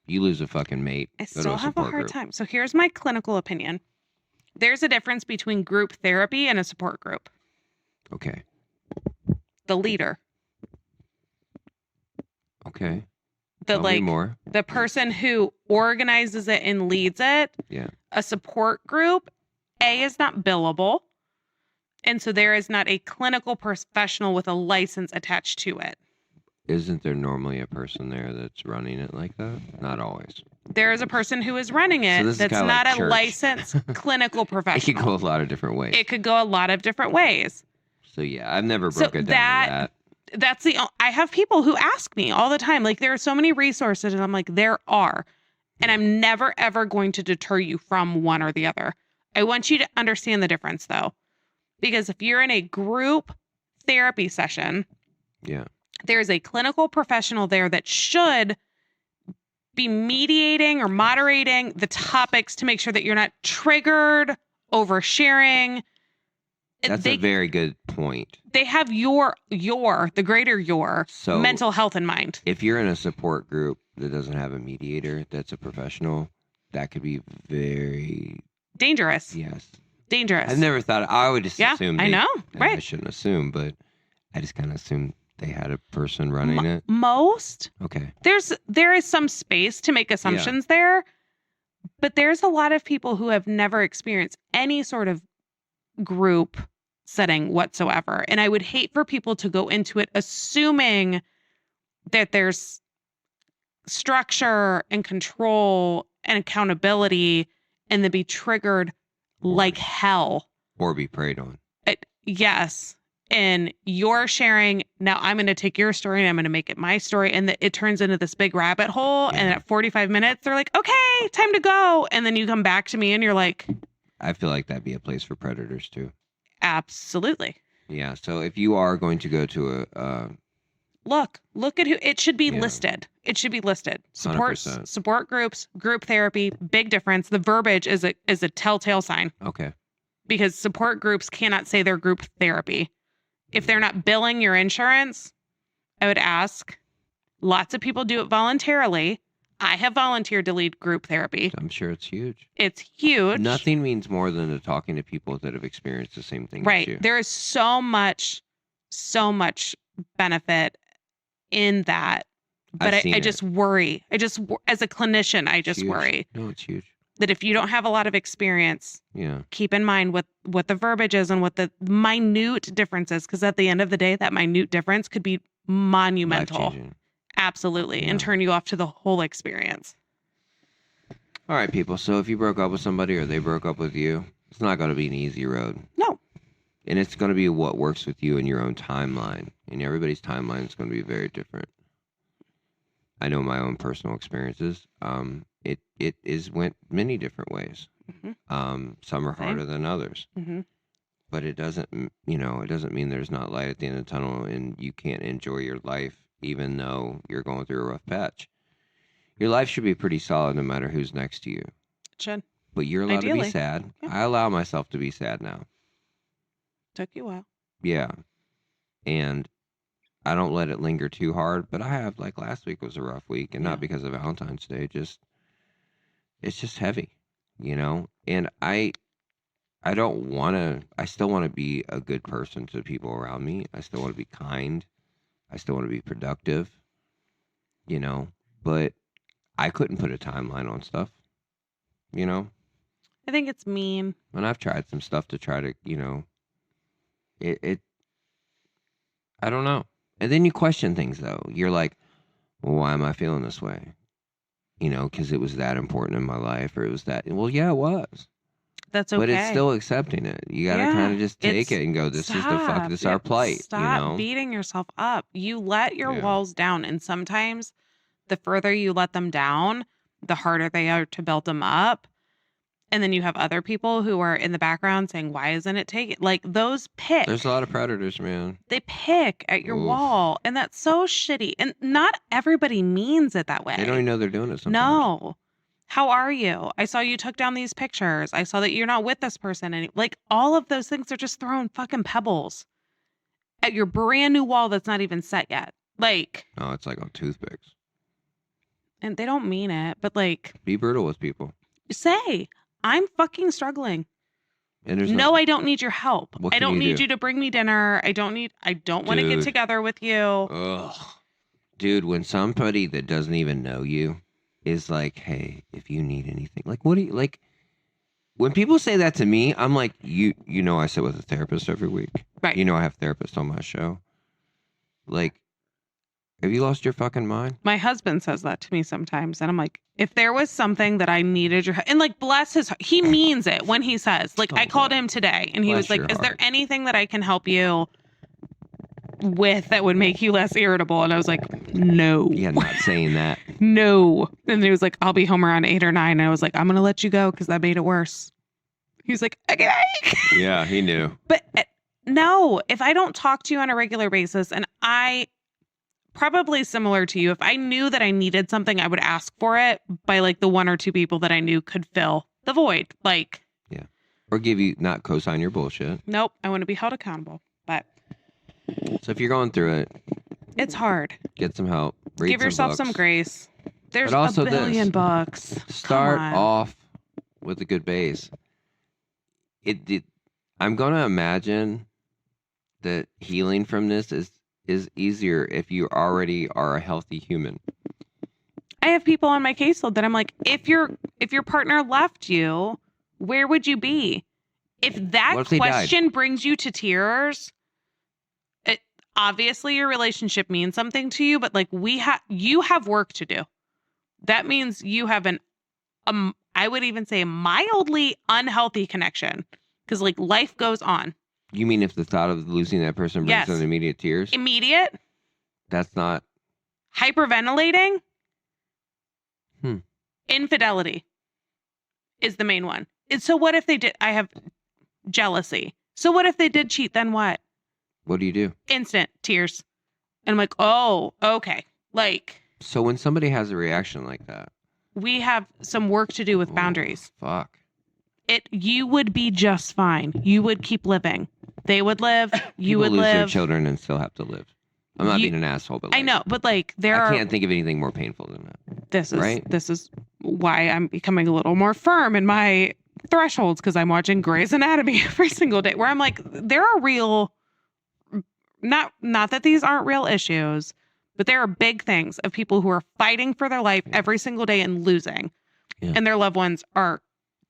You lose a fucking mate, I go still to a have a support hard group. time. So here's my clinical opinion. There's a difference between group therapy and a support group. Okay. The leader, Okay. the Tell me like more. the person who organizes it and leads it. Yeah. A support group, A, is not billable. And so there is not a clinical professional with a license attached to it. Isn't there normally a person there that's running it like that? Not always. There is a person who is running it this is that's kinda not like a church. licensed clinical It could professional. go a lot of different ways. It could go a lot of different ways. So yeah, I've never So broke it down to that. That's I have people who ask me all the time, like, there are so many resources, and I'm like, there are. And I'm never, ever going to deter you from one or the other. I want you to understand the difference, though. Because if you're in a group therapy session, Yeah. there's a clinical professional there that should be mediating or moderating the topics to make sure that you're not triggered, oversharing. That's a very good point. They have the greater your So mental health in mind. if you're in a support group that doesn't have a mediator that's a professional, that could be very Dangerous. I've never thought. I would just assume. I know, and I right? shouldn't assume, but I just kind of assumed they had a person running it. Most Okay. there is some space to make assumptions there, but there's a lot of people who have never experienced any sort of group setting whatsoever, and I would hate for people to go into it assuming that there's structure and control and accountability, and then be triggered like hell. Or be preyed on. Yes. And you're sharing, now I'm going to take your story and I'm going to make it my story. And it turns into this big rabbit hole. Yeah. And at 45 minutes, they're like, okay, time to go. And then you come back to me and you're like, I feel like that'd be a place for predators too. absolutely. Yeah. So if you are going to go to a Look at who it should be Yeah. listed. It should be listed. 100%. Support groups, group therapy, big difference. The verbiage is a telltale sign, okay. because support groups cannot say they're group therapy. If they're not billing your insurance, I would ask. Lots of people do it voluntarily. I have volunteered to lead group therapy. I'm sure it's huge. It's huge. Nothing means more than talking to people that have experienced the same thing as Right. you. There is so much benefit in that. But I've seen I it. just worry. As a clinician, I just Huge. worry No, it's huge. that if you don't have a lot of experience, Yeah. keep in mind what the verbiage is and what the minute difference is. Because at the end of the day, that minute difference could be monumental. Life-changing. Absolutely. Yeah. And turn you off to the whole experience. All right, people. So if you broke up with somebody or they broke up with you, it's not going to be an easy road. No. And it's going to be what works with you in your own timeline. And everybody's timeline is going to be very different. I know my own personal experiences. It went many different ways. Mhm. Some are Same. harder than others. Mm-hmm. But it doesn't mean there's not light at the end of the tunnel and you can't enjoy your life even though you're going through a rough patch. Your life should be pretty solid no matter who's next to you. Should. But you're allowed to Ideally. be sad. Yeah. I allow myself to be sad now. Took you a while. Yeah. And I don't let it linger too hard, but I have, like, last week was a rough week, and Yeah. not because of Valentine's Day, it's just heavy, and I don't want to, I still want to be a good person to the people around me. I still want to be kind. I still want to be productive, but I couldn't put a timeline on stuff, I think it's mean. and I've tried some stuff to try to, I don't know. And then you question things, though. You're like, well, why am I feeling this way? Because it was that important in my life, or it was that. Well, yeah, it was. That's okay. But it's still accepting it. You got to Yeah, kind of just take it's- it and go, this is the Stop. this is our Yep. plight, Stop beating yourself up. You let your Yeah. walls down. And sometimes the further you let them down, the harder they are to build them up. And then you have other people who are in the background saying, why isn't it taken? Like, those pick. There's a lot of predators, man. They pick at your Oof. wall. And that's so shitty. And not everybody means it that way. They don't even know they're doing it sometimes. No. How are you? I saw you took down these pictures. I saw that you're not with this person. And like, all of those things are just throwing fucking pebbles at your brand new wall that's not even set yet. Like, No, it's like on toothpicks. and they don't mean it, but like, Be brutal with people. say, I'm fucking struggling. And there's No, I don't need your help. What I can don't you need do? you to bring me dinner. I don't want to get Dude. together with you. Ugh. Dude, when somebody that doesn't even know you is like, hey, if you need anything, like, what do you, like, when people say that to me, I'm like, I sit with a therapist every week. Right. I have therapists on my show. Like, Have you lost your fucking mind? My husband says that to me sometimes. And I'm like, if there was something that I needed your, and like, bless his heart, he means it when he says, like, I called him today and he was Bless like, your is there heart. anything that I can help you with that would make you less irritable? And I was like, no. Yeah, not saying that. No. And he was like, I'll be home around 8 or 9. And I was like, I'm going to let you go because that made it worse. He was like, okay. Yeah, he knew. But no, if I don't talk to you on a regular basis, and I, probably similar to you, if I knew that I needed something, I would ask for it by like the 1 or 2 people that I knew could fill the void. Like, Or give you, not co-sign your bullshit. nope, I want to be held accountable. But So if you're going through it, it's hard. get some help. Read Give yourself some books. grace. There's But also a billion this. books. Start Come on. off with a good base. I'm going to imagine that healing from this is easier if you already are a healthy human. I have people on my caseload that I'm like, if your partner left you, where would you be? If that What if they died? question brings you to tears, obviously your relationship means something to you, but like you have work to do. That means you have I would even say mildly unhealthy connection because like life goes on. You mean if the thought of losing that person brings Yes. them immediate tears? Immediate, That's not. hyperventilating, Hmm. infidelity is the main one. And so what if they did? I have jealousy. So what if they did cheat? Then what? What do you do? Instant tears. And I'm like, oh, okay. Like So when somebody has a reaction like that, we have some work to do with oh, boundaries. Fuck. You would be just fine. You would keep living. They would live. You People would lose their live. children and still have to live. I'm not being an asshole, but I like, know, but like I can't think of anything more painful than that. This is why I'm becoming a little more firm in my thresholds because I'm watching Grey's Anatomy every single day. Where I'm like, there are real, not that these aren't real issues, but there are big things of people who are fighting for their life every single day and losing, and their loved ones are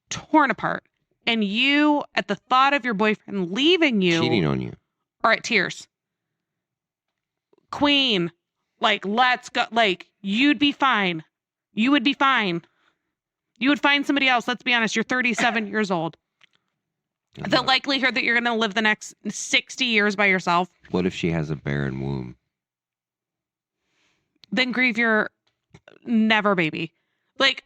torn apart. And you, at the thought of your boyfriend leaving you, Cheating on you. are at tears. Queen, like, let's go. Like, you'd be fine. You would be fine. You would find somebody else. Let's be honest. You're 37 years old. The likelihood that you're going to live the next 60 years by yourself, What if she has a barren womb? then grieve your never baby. Like,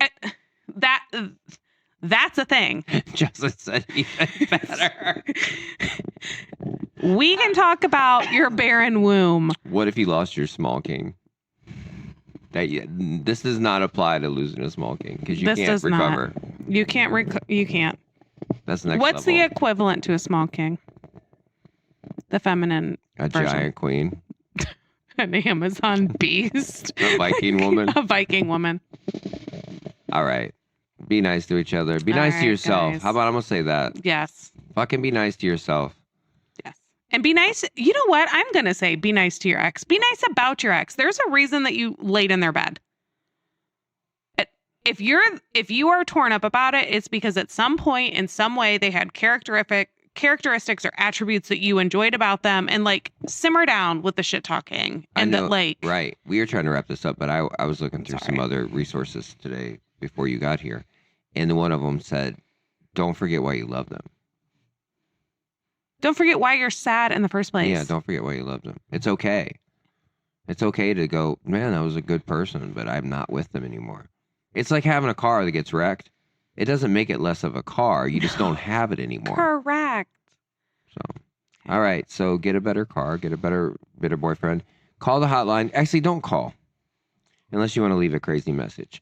that's a thing. Justin said even better. We can talk about your barren womb. What if you lost your small king? This does not apply to losing a small king because you This can't does not. recover. You can't. You can't. That's next What's the level. equivalent to a small king? The feminine A version. giant queen, An Amazon beast. a Viking woman. A Viking woman. All right, be nice to each other. Be All nice to right, yourself. guys. How about I'm gonna say that? Yes. Fucking be nice to yourself. Yes. And be nice. You know what? I'm going to say be nice to your ex. Be nice about your ex. There's a reason that you laid in their bed. If you are torn up about it, it's because at some point in some way they had characteristics or attributes that you enjoyed about them, and like simmer down with the shit talking. And I know, that like right. We are trying to wrap this up, but I was looking through some Sorry. other resources today before you got here, and one of them said, "Don't forget why you love them." don't forget why you're sad in the first place. Yeah, don't forget why you love them. It's okay. It's okay to go, man, that was a good person, but I'm not with them anymore. It's like having a car that gets wrecked. It doesn't make it less of a car. You just don't have it anymore. Correct. So, all right. So get a better car. Get a better boyfriend. Call the hotline. Actually, don't call unless you want to leave a crazy message.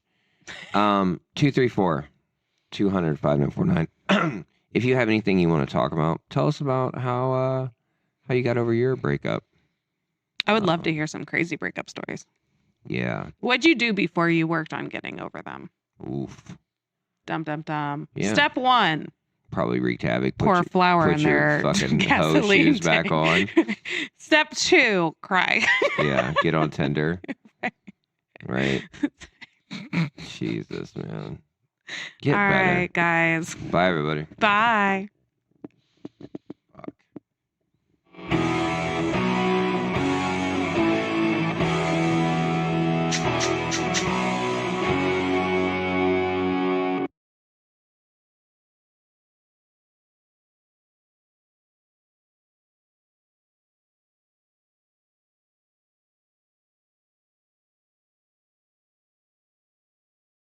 234-200-5949. If you have anything you want to talk about, tell us about how you got over your breakup. I would love to hear some crazy breakup stories. Yeah. What'd you do before you worked on getting over them? Oof. Dum dum dum. Yeah. Step 1. Probably wreaked havoc. Pour flour put in your their fucking hoe gasoline shoes back tank. on. Step 2, cry. Yeah. Get on Tinder. Right. Jesus, man. Get All better. right, guys. Bye, everybody. Bye.